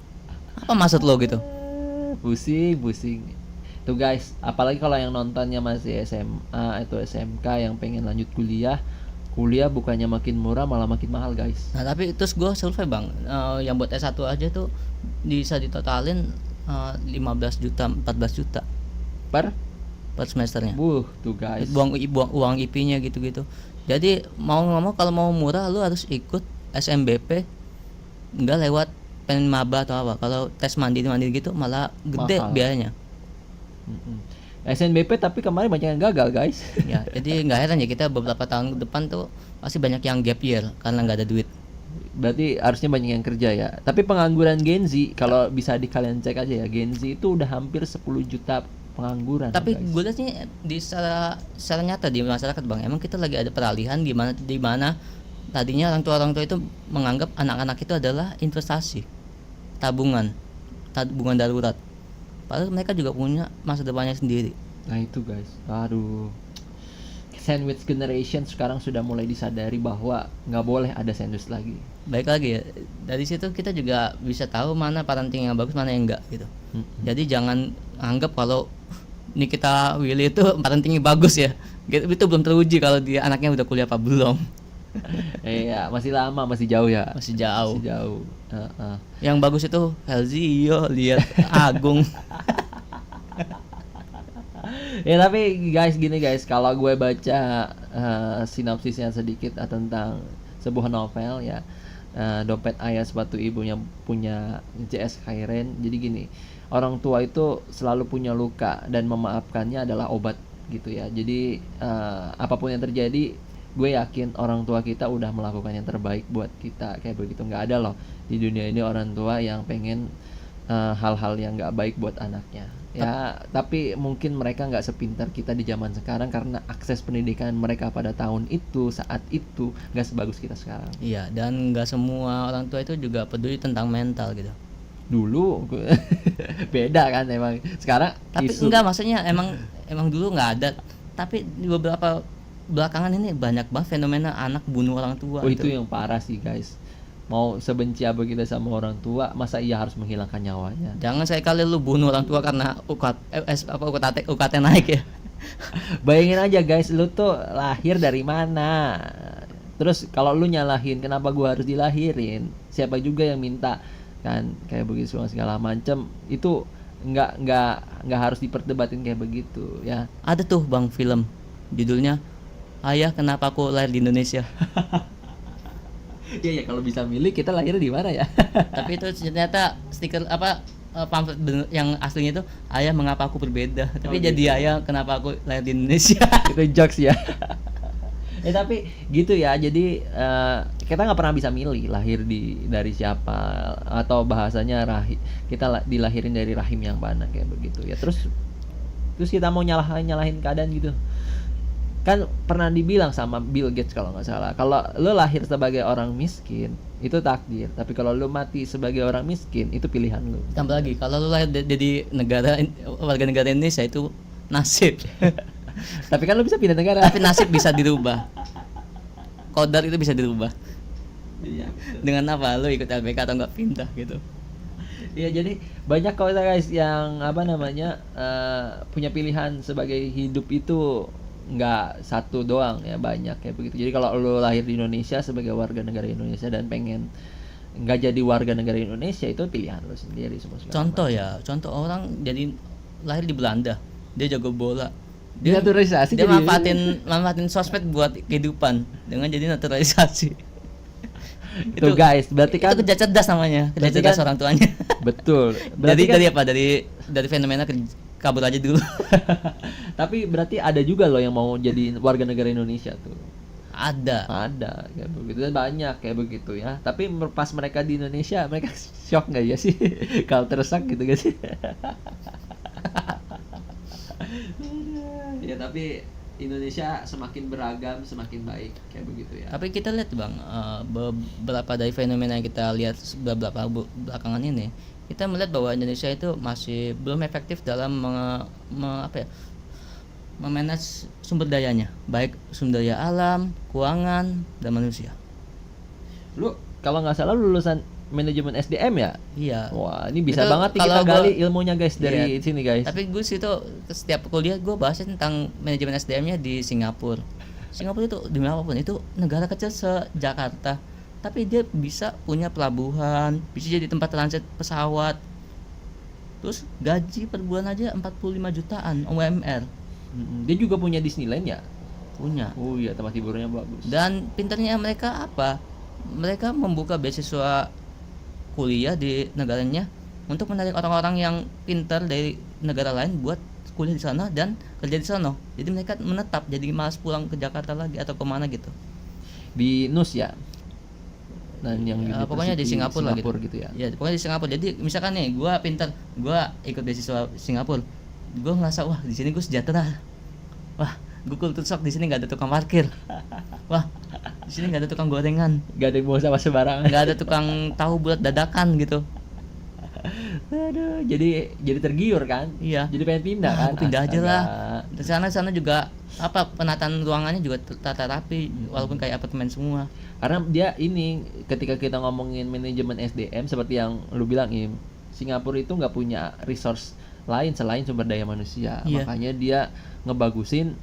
Apa maksud lo gitu?
Pusing. Tuh guys, apalagi kalau yang nontonnya masih SMA atau SMK yang pengen lanjut kuliah bukannya makin murah malah makin mahal guys.
Nah tapi terus gue survei bang, yang buat S1 aja tuh bisa ditotalin 15 juta 14 juta
Per
semesternya.
tuh guys.
Buang uang IP-nya gitu-gitu. Jadi mau nggak mau kalau mau murah lu harus ikut SMBP, nggak lewat penmaba atau apa. Kalau tes mandiri gitu malah gede
Mahal.
biayanya.
SNBP tapi kemarin banyak yang gagal guys.
Ya jadi nggak heran ya kita beberapa tahun ke depan tuh pasti banyak yang gap year karena nggak ada duit.
Berarti harusnya banyak yang kerja ya. Tapi pengangguran Gen Z kalau bisa kalian cek aja ya, Gen Z itu udah hampir 10 juta pengangguran.
Tapi
guys.
gue lihat nih di secara nyata di masyarakat bang, emang kita lagi ada peralihan di mana tadinya orang tua itu menganggap anak-anak itu adalah investasi, tabungan darurat. Padahal mereka juga punya masa depannya sendiri.
Nah itu guys, aduh. Sandwich generation sekarang sudah mulai disadari bahwa nggak boleh ada sandwich lagi.
Baik lagi ya, dari situ kita juga bisa tahu mana parenting yang bagus mana yang enggak gitu. Jadi jangan anggap kalau Nikita Willy itu parentingnya bagus ya, itu belum teruji kalau dia anaknya udah kuliah apa belum.
Iya, masih lama, masih jauh ya.
Masih jauh.
Masih jauh.
Yang bagus itu Helzio, lihat Agung.
Ya tapi guys gini guys, kalau gue baca sinopsisnya sedikit tentang sebuah novel ya, Dompet Ayah Sepatu Ibunya punya J.S. Khairen. Jadi gini, orang tua itu selalu punya luka dan memaafkannya adalah obat gitu ya. Jadi apapun yang terjadi, gue yakin orang tua kita udah melakukan yang terbaik buat kita kayak begitu. Nggak ada loh di dunia ini orang tua yang pengen hal-hal yang nggak baik buat anaknya ya. Tapi mungkin mereka nggak sepintar kita di zaman sekarang karena akses pendidikan mereka pada tahun itu, saat itu nggak sebagus kita sekarang.
Iya, dan nggak semua orang tua itu juga peduli tentang mental gitu.
Dulu beda kan emang. Sekarang
Tapi enggak, maksudnya emang dulu nggak ada. Tapi di beberapa belakangan ini banyak banget fenomena anak bunuh orang tua.
itu yang parah sih guys. Mau sebenci apa kita sama orang tua, masa ia harus menghilangkan nyawanya?
Jangan sekali lu bunuh orang tua karena UKT naik ya.
Bayangin aja guys, lu tuh lahir dari mana? Terus kalau lu nyalahin, kenapa gua harus dilahirin? Siapa juga yang minta kan kayak begitu segala macam. Itu nggak harus diperdebatin kayak begitu ya.
Ada tuh bang film judulnya Ayah Kenapa Aku Lahir di Indonesia.
Iya ya, kalau bisa milih kita lahir di mana ya?
Tapi itu ternyata stiker pamflet yang aslinya itu Ayah Mengapa Aku Berbeda. Tapi jadi
gitu.
Ayah Kenapa Aku Lahir di Indonesia.
Itu jokes ya. Tapi gitu ya. Jadi kita nggak pernah bisa milih lahir dari siapa, atau bahasanya kita dilahirin dari rahim yang mana kayak begitu ya. Terus kita mau nyalahin keadaan gitu. Kan pernah dibilang sama Bill Gates kalau nggak salah, kalau lo lahir sebagai orang miskin itu takdir, tapi kalau lo mati sebagai orang miskin itu pilihan lo.
Tambah lagi kalau lu lahir jadi warga negara Indonesia itu nasib.
Tapi kan lu bisa pindah negara.
Tapi nasib bisa dirubah. Kodar itu bisa dirubah.
Iya.
Dengan apa? Lu ikut LPK atau enggak pindah gitu.
Iya, jadi banyak kok guys yang punya pilihan sebagai hidup itu nggak satu doang ya, banyak kayak begitu. Jadi kalau lu lahir di Indonesia sebagai warga negara Indonesia dan pengen nggak jadi warga negara Indonesia, itu pilihan lu sendiri semua.
Contoh orang jadi lahir di Belanda, dia jago bola.
Naturalisasi
Dia
jadi
manfaatin sosmed buat kehidupan dengan jadi naturalisasi.
Itu guys, berarti kan
itu kerja cerdas namanya, kerja
berarti
cerdas
kan-
orang tuanya.
betul.
Dari
Berarti kan,
dari apa? Dari fenomena kabur aja dulu.
tapi berarti ada juga loh yang mau jadi warga negara Indonesia tuh.
Ada.
Ada kayak begitu, dan banyak kayak begitu ya. Tapi pas mereka di Indonesia, mereka shock nggak ya sih? Kalau tersek gitu gak sih? Ya tapi Indonesia semakin beragam, semakin baik kayak begitu ya.
Tapi kita lihat Bang, beberapa dari fenomena yang kita lihat beberapa belakangan ini, kita melihat bahwa Indonesia itu masih belum efektif dalam memanage sumber dayanya, baik sumber daya alam, keuangan, dan manusia.
Lu kalau nggak salah lulusan manajemen SDM ya?
Iya.
Wah, ini bisa
Itu
banget nih
kalau
kita gali ilmunya guys dari
Iya.
sini guys.
Tapi gue situ setiap kuliah gue bahasnya tentang manajemen SDM-nya di Singapura. Singapura itu demi apapun itu negara kecil se-Jakarta, tapi dia bisa punya pelabuhan, bisa jadi tempat transit pesawat. Terus gaji per bulan aja 45 jutaan UMR
Dia juga punya Disneyland ya?
punya.
Oh iya, tempat hiburannya bagus.
Dan pintarnya mereka apa? Mereka membuka beasiswa kuliah di negaranya untuk menarik orang-orang yang pintar dari negara lain buat kuliah di sana dan kerja di sana. Jadi mereka menetap, jadi malas pulang ke Jakarta lagi atau kemana gitu.
Di NUS ya? Dan yang
Pokoknya di Singapura lah
gitu ya.
Ya, pokoknya di Singapura. Jadi misalkan nih, gua pintar, gua ikut beasiswa Singapura. Gua ngerasa wah, di sini gua sejahtera. Wah, gua culture shock, di sini nggak ada tukang parkir. Wah, di sini nggak ada tukang gorengan.
Gak ada yang bawa sama sembarangan.
Nggak ada tukang tahu bulat dadakan gitu.
Aduh, jadi tergiur kan?
Iya.
Jadi pengen pindah
Wah,
kan?
aku pindah aja lah.
Astaga.
Di sana juga apa penataan ruangannya juga tata rapi walaupun kayak apartemen semua.
Karena dia ini ketika kita ngomongin manajemen SDM seperti yang lu bilang Im, Singapura itu nggak punya resource lain selain sumber daya manusia.
Iya.
Makanya dia ngebagusin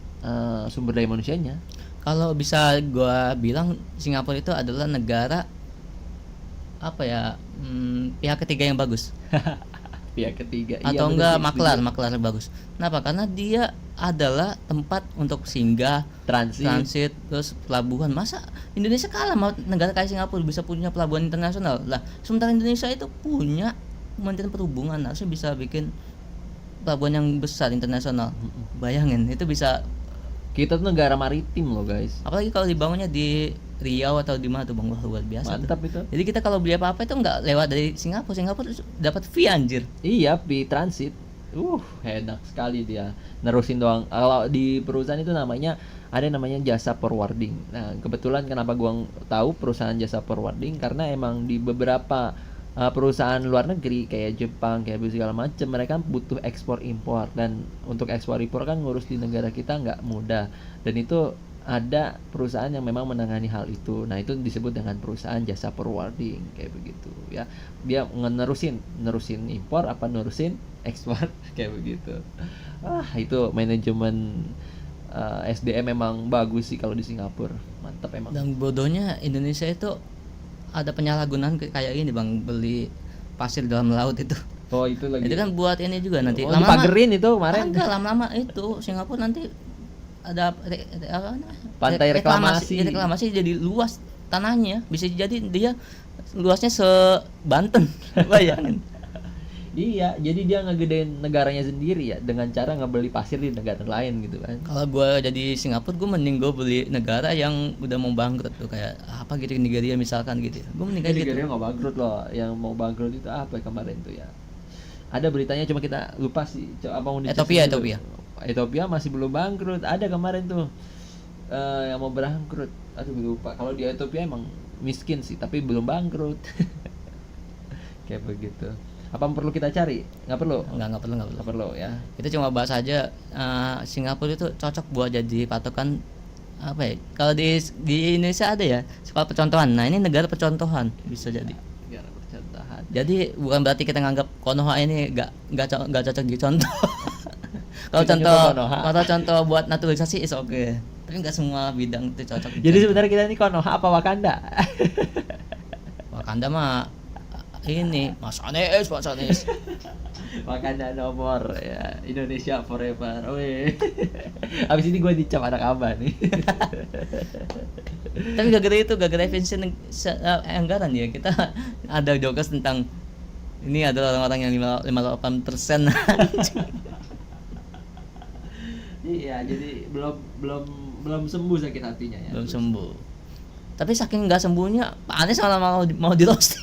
sumber daya manusianya.
Kalau bisa gua bilang Singapura itu adalah negara apa ya pihak ketiga yang bagus
Pihak ketiga.
atau
Iya,
enggak
bener sih,
maklar yang bagus. Kenapa? Karena dia adalah tempat untuk singgah,
setuju.
transit, terus pelabuhan. Masa Indonesia kalah sama negara kayak Singapura bisa punya pelabuhan internasional lah. Sementara Indonesia itu punya Kementerian Perhubungan, harusnya bisa bikin pelabuhan yang besar internasional. Bayangin itu bisa,
Kita tuh negara maritim loh guys.
apalagi kalau dibangunnya di Riau atau di mana tuh Bang, wah luar biasa tuh.
Mantap itu.
Jadi kita kalau beli apa-apa itu nggak lewat dari Singapura. Singapura dapat fee anjir.
Iya, di transit. Enak sekali dia. Nerusin doang. Kalau di perusahaan itu ada namanya jasa forwarding. Nah, kebetulan kenapa gua tahu perusahaan jasa forwarding karena emang di beberapa perusahaan luar negeri kayak Jepang, kayak segala macam, mereka butuh ekspor impor, dan untuk ekspor impor kan ngurus di negara kita nggak mudah. Dan itu ada perusahaan yang memang menangani hal itu. Nah, itu disebut dengan perusahaan jasa forwarding kayak begitu ya. Dia nerusin impor apa nerusin ekspor kayak begitu. Itu manajemen SDM memang bagus sih kalau di Singapura. Mantap emang.
Dan bodohnya Indonesia itu ada penyalahgunaan kayak ini Bang, beli pasir dalam laut itu.
Oh, itu lagi.
Itu kan buat ini juga nanti.
Oh, dipagerin itu kemarin.
Enggak, lama-lama itu Singapura nanti ada apa namanya?
Pantai reklamasi.
Reklamasi jadi luas tanahnya, bisa jadi dia luasnya se-Banten. Bayangin.
Iya, jadi dia ngegedein negaranya sendiri ya dengan cara ngebeli pasir di negara lain gitu kan.
Kalau gua jadi Singapura, gua mending gua beli negara yang udah mau bangkrut tuh, kayak apa gitu, Nigeria misalkan gitu. Gua mending kayak gitu.
Nigeria nggak bangkrut loh. Yang mau bangkrut itu apa kemarin tuh ya? Ada beritanya cuma kita lupa sih. Apa mau dicek dulu? Ethiopia masih belum bangkrut. Ada kemarin tuh yang mau bangkrut. Aduh lupa. Kalau di Ethiopia emang miskin sih, tapi belum bangkrut. Kayak begitu. Apa perlu kita cari? Nggak perlu.
Nggak perlu.
Nggak perlu ya.
Kita cuma bahas aja Singapura itu cocok buat jadi patokan apa ya? Kalau di Indonesia ada ya sekolah percontohan. Nah, ini negara percontohan bisa jadi.
Negara percontohan.
Jadi bukan berarti kita nganggap Konoha ini nggak cocok dicontoh. Kalau
Kita
contoh
nyoba Konoha.
kalau contoh buat naturalisasi is oke. Tapi nggak semua bidang itu cocok.
Jadi sebenarnya kita ini Konoha apa Wakanda?
Wakanda mah ini Mas Anes.
Wakanda nomor ya, Indonesia forever. Weh. Abis ini gue dicap anak abah nih.
Tapi gara-gara efisien anggaran ya kita ada jokes tentang ini adalah orang-orang yang 58%.
Iya, jadi belum sembuh sakit hatinya ya.
Belum sembuh. Tapi saking nggak sembuhnya, Pak Anies malah mau di roasting.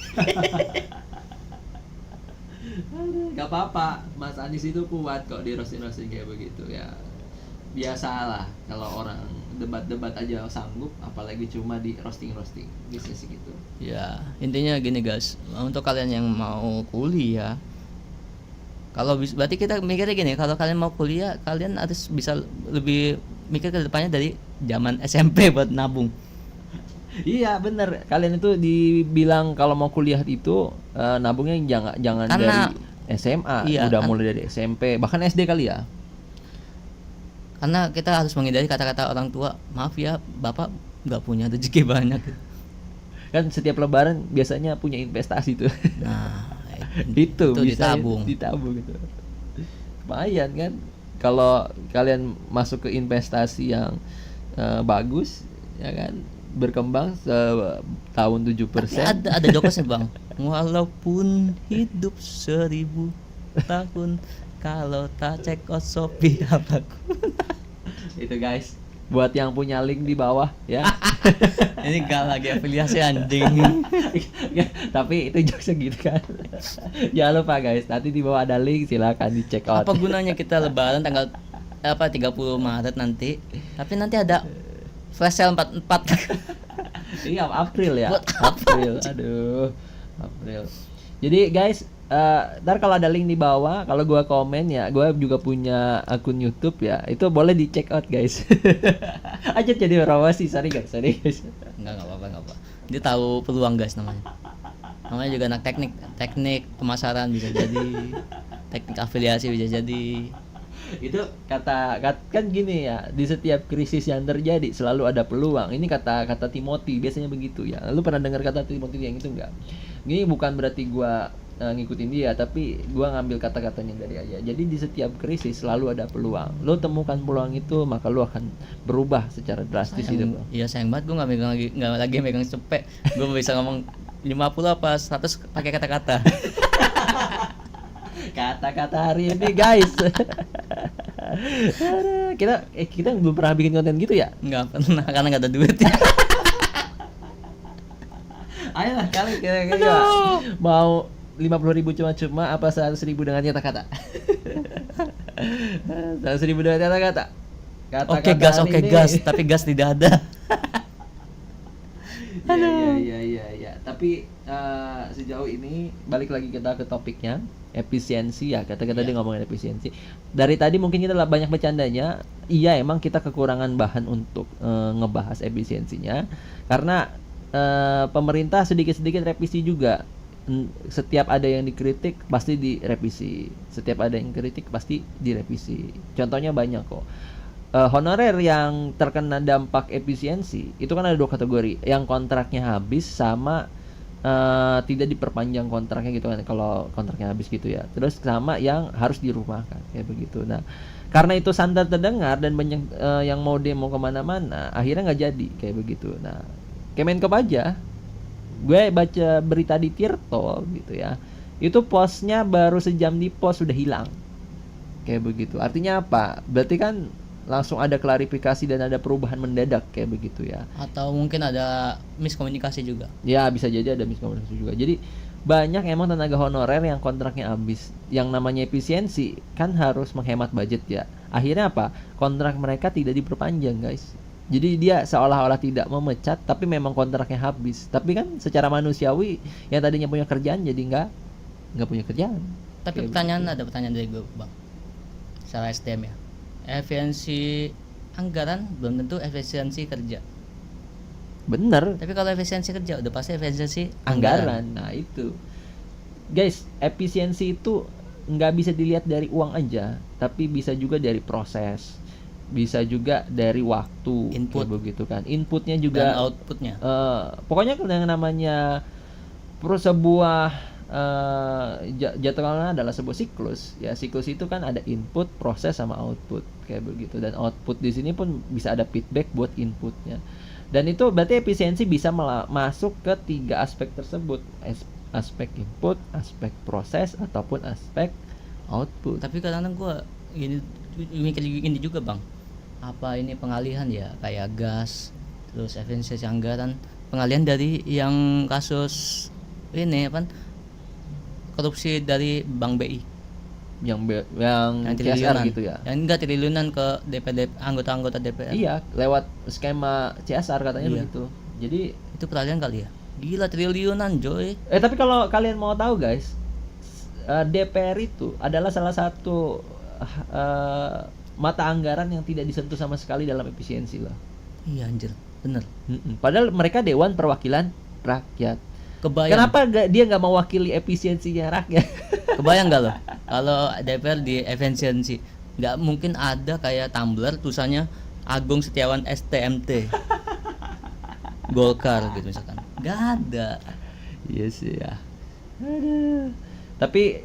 Gak apa-apa, Mas Anies itu kuat kok di roasting kayak begitu ya. Biasalah kalau orang debat-debat aja sanggup, apalagi cuma di roasting bisa sih gitu.
Ya, intinya gini guys, untuk kalian yang mau kuliah, berarti kita mikirnya gini, kalau kalian mau kuliah, kalian harus bisa lebih mikir ke depannya dari zaman SMP buat nabung.
Iya bener, kalian itu dibilang kalau mau kuliah itu nabungnya jangan
Karena,
dari SMA,
iya,
udah mulai dari SMP, bahkan SD kali ya.
Karena kita harus menghindari kata-kata orang tua, maaf ya bapak nggak punya rezeki banyak.
Kan setiap lebaran biasanya punya investasi tuh.
Nah,
itu bisa
ditabung
gitu. Lumayan kan kalau kalian masuk ke investasi yang bagus ya kan, berkembang tahun 7%.
Ada jokesnya bang, walaupun hidup 1000 tahun kalau tak cek Shopee apa.
Itu guys, buat yang punya link di bawah ya.
Ini gak lagi afiliasi anjing.
Tapi itu jokesnya gitu kan. Jangan lupa guys, nanti di bawah ada link, silakan dicek out.
Apa gunanya kita lebaran tanggal 30 Maret nanti, tapi nanti ada flash sale 44.
Iya, April ya.
Buat
April. Aduh. April. Jadi guys, ntar kalau ada link di bawah, kalau gua komen ya, gua juga punya akun YouTube ya, itu boleh di check out guys. Aja jadi promosi, sorry guys.
Enggak apa-apa. Dia tahu peluang guys namanya. Namanya juga anak teknik pemasaran bisa jadi, teknik afiliasi bisa jadi.
Itu kata kan gini ya, di setiap krisis yang terjadi selalu ada peluang. Ini kata Timothy biasanya begitu ya. Lu pernah dengar kata Timothy yang itu enggak? Ini bukan berarti gua ngikutin dia, tapi gua ngambil kata-katanya dari aja. Jadi di setiap krisis selalu ada peluang. Lu temukan peluang itu, maka lu akan berubah secara drastis hidup lu.
Iya sayang banget gua nggak lagi megang cepet. Gua bisa ngomong 50 apa 100 pakai kata-kata.
Kata-kata hari ini guys. kita belum pernah bikin konten gitu ya?
Nggak pernah karena nggak ada duit.
Ayolah kali kira-kira mau 50.000 cuma apa 100.000 dengan kata-kata. 100.000 dengan kata-kata.
Oke gas, tapi gas tidak ada.
Iya. Tapi sejauh ini balik lagi kita ke topiknya, efisiensi ya. Kata-kata dia ngomongin efisiensi. Dari tadi mungkin kita banyak bercandanya. Iya, emang kita kekurangan bahan untuk ngebahas efisiensinya karena pemerintah sedikit-sedikit revisi juga. Setiap ada yang dikritik pasti direvisi. Setiap ada yang kritik pasti direvisi. Contohnya banyak kok. Honorer yang terkena dampak efisiensi itu kan ada 2 kategori, yang kontraknya habis sama tidak diperpanjang kontraknya gitu kan, kalau kontraknya habis gitu ya. Terus sama yang harus dirumahkan kayak begitu. Nah, karena itu santer terdengar dan banyak yang mau demo kemana-mana, akhirnya nggak jadi kayak begitu. Nah, Kemenkop aja, gue baca berita di Tirto gitu ya, itu posnya baru sejam di pos sudah hilang kayak begitu. Artinya apa? Berarti kan langsung ada klarifikasi dan ada perubahan mendadak kayak begitu ya.
Atau mungkin ada miskomunikasi juga.
Ya bisa jadi ada miskomunikasi juga. Jadi banyak emang tenaga honorer yang kontraknya habis. Yang namanya efisiensi kan harus menghemat budget ya. Akhirnya apa? Kontrak mereka tidak diperpanjang guys. Jadi dia seolah-olah tidak memecat, tapi memang kontraknya habis. Tapi kan secara manusiawi yang tadinya punya kerjaan jadi nggak nggak punya kerjaan.
Tapi
Kayak
ada pertanyaan dari gue bang, secara SDM ya, efisiensi anggaran belum tentu efisiensi kerja.
bener,
Tapi kalau efisiensi kerja udah pasti efisiensi
anggaran. Nah itu guys, efisiensi itu nggak bisa dilihat dari uang aja, tapi bisa juga dari proses, bisa juga dari waktu,
Input.
kayak begitu kan, inputnya
dan
juga.
outputnya.
Pokoknya yang namanya sebuah jadwalnya adalah sebuah siklus ya. Siklus itu kan ada input, proses, sama output, kayak begitu. Dan output di sini pun bisa ada feedback buat inputnya. Dan itu berarti efisiensi bisa masuk ke 3 aspek tersebut: aspek input, aspek proses, ataupun aspek output.
Tapi kadang-kadang gue mikir gini juga bang, apa ini pengalihan ya, kayak gas, terus efisiensi anggaran, pengalihan dari yang kasus ini apa, korupsi dari Bank BI
yang
yang
CSR
triliunan
gitu ya.
yang enggak triliunan ke DPD, anggota DPR.
Iya, lewat skema CSR katanya
Iya.
begitu. Jadi
Itu peralihan kali ya, gila triliunan Joy.
tapi kalau kalian mau tahu guys, DPR itu adalah salah satu mata anggaran yang tidak disentuh sama sekali dalam efisiensi loh.
Iya anjir, bener.
Padahal mereka Dewan Perwakilan Rakyat.
Kebayang.
Kenapa dia nggak mewakili efisiensinya rakyat?
Kebayang nggak lo kalau DPR di efisiensi, nggak mungkin ada kayak tumbler tulisannya Agung Setiawan STMT Golkar gitu misalkan, nggak ada.
Iya sih ya. Aduh. Tapi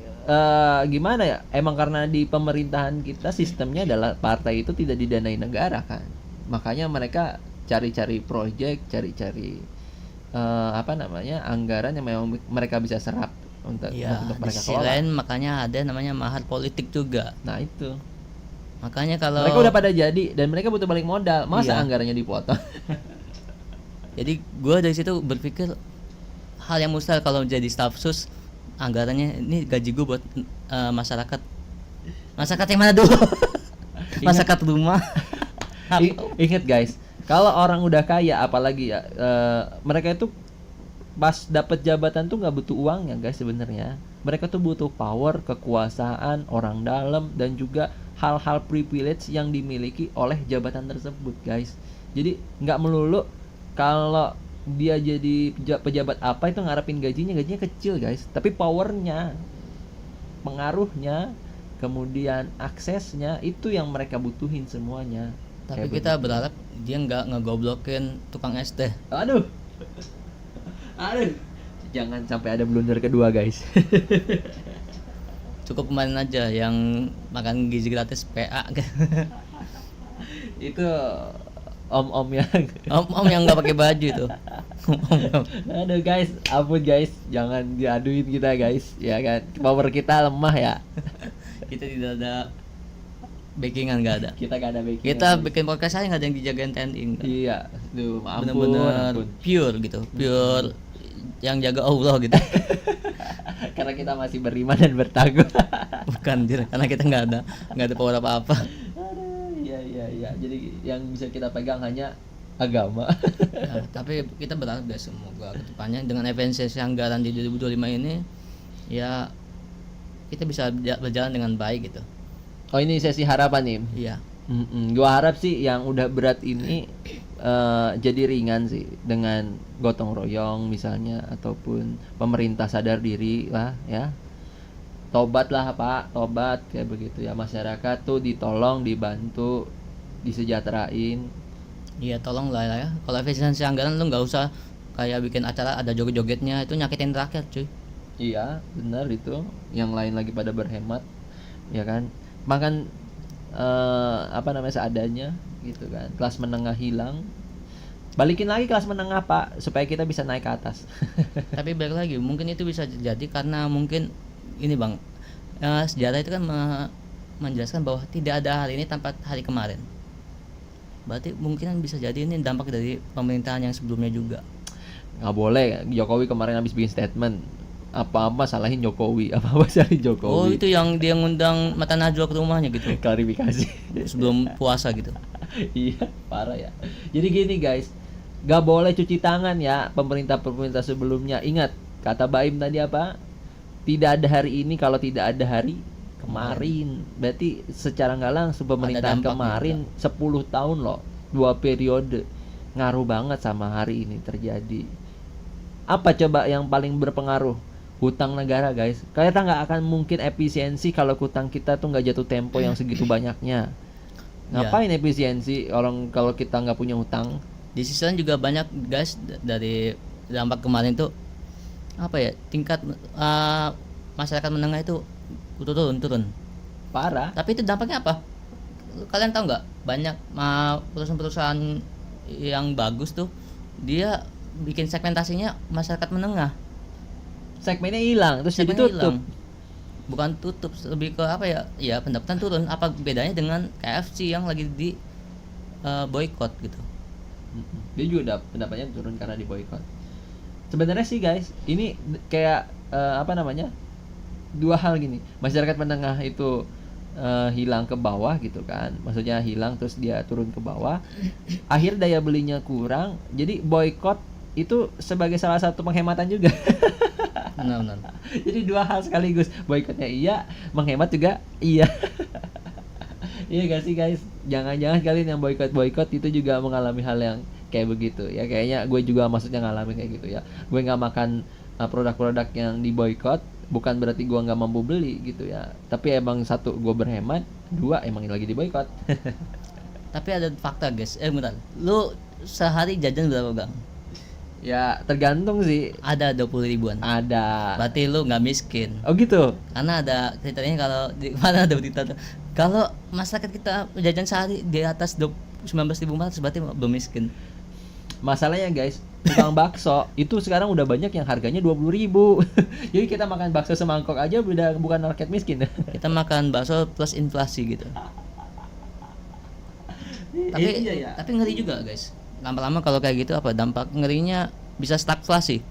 gimana ya? Emang karena di pemerintahan kita sistemnya adalah partai itu tidak didanai negara kan. Makanya mereka cari-cari proyek, cari-cari anggaran yang memang mereka bisa serap untuk
Ya,
untuk
di
mereka
sisi
kelola.
lain makanya ada namanya mahar politik juga.
Nah itu.
Makanya kalau
Mereka udah pada jadi dan mereka butuh balik modal. Masa
Iya.
anggarannya dipotong?
jadi gue dari situ berpikir hal yang mustahil kalau jadi staf sus, anggarannya ini gaji gue buat masyarakat yang mana dulu? Masyarakat rumah.
Ingat guys, kalau orang udah kaya apalagi ya, mereka itu pas dapat jabatan tuh nggak butuh uang ya guys sebenarnya. Mereka tuh butuh power, kekuasaan, orang dalam, dan juga hal-hal privilege yang dimiliki oleh jabatan tersebut guys. Jadi nggak melulu kalau dia jadi pejabat apa itu ngarepin gajinya kecil guys, tapi powernya, pengaruhnya, kemudian aksesnya itu yang mereka butuhin semuanya.
Tapi
Kayak
kita
begitu.
berharap dia nggak ngegoblokin tukang es teh.
Aduh. Jangan sampai ada blunder kedua guys.
Cukup kemarin aja yang makan gizi gratis PA.
Itu om-om yang
Om yang nggak pakai baju itu.
aduh guys, ampun guys, jangan diaduin kita guys, ya kan, power kita lemah ya.
Kita tidak ada backingan, nggak ada.
Kita gak ada backing.
Kita bikin podcast aja nggak ada yang dijagain TNI. Enggak.
Iya, duh, ampun,
Bener-bener
ampun.
pure gitu, pure yang jaga Allah gitu.
Karena kita masih beriman dan bertakwa.
Bukan dir, karena kita nggak ada power apa-apa.
Aduh, iya. Jadi yang bisa kita pegang hanya agama.
Ya, tapi kita berharap guys, semoga kedepannya dengan efisiensi anggaran di 2025 ini ya kita bisa berjalan dengan baik gitu.
Oh, ini sesi harapan nih.
Iya.
Gua harap sih yang udah berat ini jadi ringan sih dengan gotong royong misalnya, ataupun pemerintah sadar diri lah ya. Tobat lah Pak, tobat kayak begitu ya. Masyarakat tuh ditolong, dibantu, disejahterain.
Iya tolong lah ya. Kalau efisiensi anggaran lu nggak usah kayak bikin acara ada joget-jogetnya, itu nyakitin rakyat cuy.
Iya, benar itu. Yang lain lagi pada berhemat, ya kan. Makan seadanya gitu kan. Kelas menengah hilang. Balikin lagi kelas menengah Pak, supaya kita bisa naik ke atas.
Tapi balik lagi, mungkin itu bisa jadi karena mungkin ini bang, sejarah itu kan menjelaskan bahwa tidak ada hari ini tanpa hari kemarin. Berarti mungkin bisa jadi ini dampak dari pemerintahan yang sebelumnya juga.
Nggak boleh. Jokowi kemarin habis bikin statement, apa-apa salahin Jokowi, apa-apa salahin Jokowi.
Oh itu yang dia ngundang Mata Najwa ke rumahnya gitu
Klarifikasi.
sebelum puasa gitu.
Iya, parah ya. Jadi gini guys, nggak boleh cuci tangan ya pemerintah sebelumnya. Ingat kata Baim tadi apa? tidak ada hari ini kalau tidak ada hari kemarin. Berarti secara nggak langsung pemerintahan
dampaknya
kemarin 10 tahun loh, 2 periode, ngaruh banget sama hari ini terjadi. Apa coba yang paling berpengaruh? Hutang negara, guys. Kita nggak akan mungkin efisiensi kalau hutang kita tuh nggak jatuh tempo yang segitu banyaknya. Ngapain efisiensi orang kalau kita nggak punya hutang?
Di sisi lain juga banyak guys dari dampak kemarin tuh apa ya, tingkat masyarakat menengah itu turun.
Parah.
Tapi itu dampaknya apa? Kalian tahu nggak? Banyak perusahaan-perusahaan yang bagus tuh dia bikin segmentasinya masyarakat menengah.
Segmennya hilang, terus jadi
Segmennya
tutup.
hilang. Bukan tutup, lebih ke apa ya? Ya pendapatan turun. Apa bedanya dengan KFC yang lagi di boykot gitu?
Dia juga pendapatnya turun karena di boykot. Sebenarnya sih guys, ini kayak apa namanya? Dua hal gini. Masyarakat menengah itu hilang ke bawah gitu kan. Maksudnya hilang terus dia turun ke bawah. Akhir daya belinya kurang. Jadi boykot itu sebagai salah satu penghematan juga.
Benar.
Jadi dua hal sekaligus. Boykotnya iya, menghemat juga iya. Iya gak sih guys? Jangan-jangan kalian yang boykot itu juga mengalami hal yang kayak begitu ya. Kayaknya gue juga maksudnya ngalamin kayak gitu ya. Gue nggak makan produk-produk yang diboykot, bukan berarti gue nggak mampu beli gitu ya. Tapi emang satu, gue berhemat. Dua, emang lagi diboykot.
Tapi ada fakta guys. Bentar. Lu sehari jajan berapa bang?
Ya tergantung sih.
Ada 20 ribuan.
Ada.
Berarti lu nggak miskin.
Oh gitu.
Karena ada ceritanya, kalau di mana ada berita tuh, kalau masyarakat kita jajan sehari di atas 19.400 berarti belum miskin.
Masalahnya guys, tukang bakso itu sekarang udah banyak yang harganya 20.000. Jadi kita makan bakso semangkok aja udah bukan rakyat miskin.
Kita makan bakso plus inflasi gitu. Tapi ngeri juga guys. Lama-lama kalau kayak gitu apa dampak ngerinya, bisa stagflasi.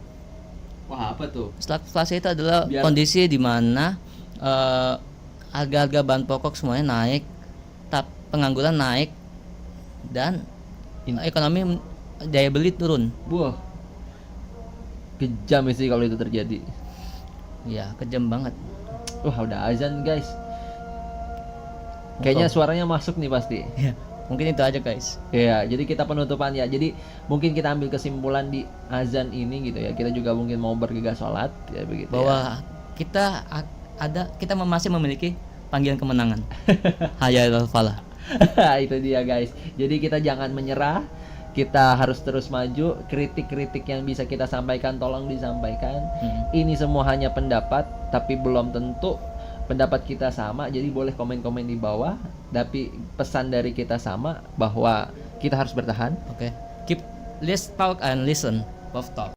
Wah, apa tuh?
Stagflasi itu adalah kondisi di mana harga-harga bahan pokok semuanya naik, pengangguran naik, dan ekonomi daya beli turun.
Wah, kejam sih kalau itu terjadi.
Ya, kejam banget.
Wah, udah azan guys. Kayaknya suaranya masuk nih pasti.
Ya, mungkin itu aja guys.
Ya, jadi kita penutupan ya. Jadi mungkin kita ambil kesimpulan di azan ini gitu ya. Kita juga mungkin mau bergegas sholat ya begitu.
Bahwa kita masih memiliki panggilan kemenangan. Hayal falah.
Itu dia guys. Jadi kita jangan menyerah. Kita harus terus maju. Kritik-kritik yang bisa kita sampaikan tolong disampaikan. Ini semua hanya pendapat, tapi belum tentu pendapat kita sama. Jadi boleh komen-komen di bawah. Tapi pesan dari kita sama, bahwa kita harus bertahan.
Oke. Keep let's talk and listen. Love talk.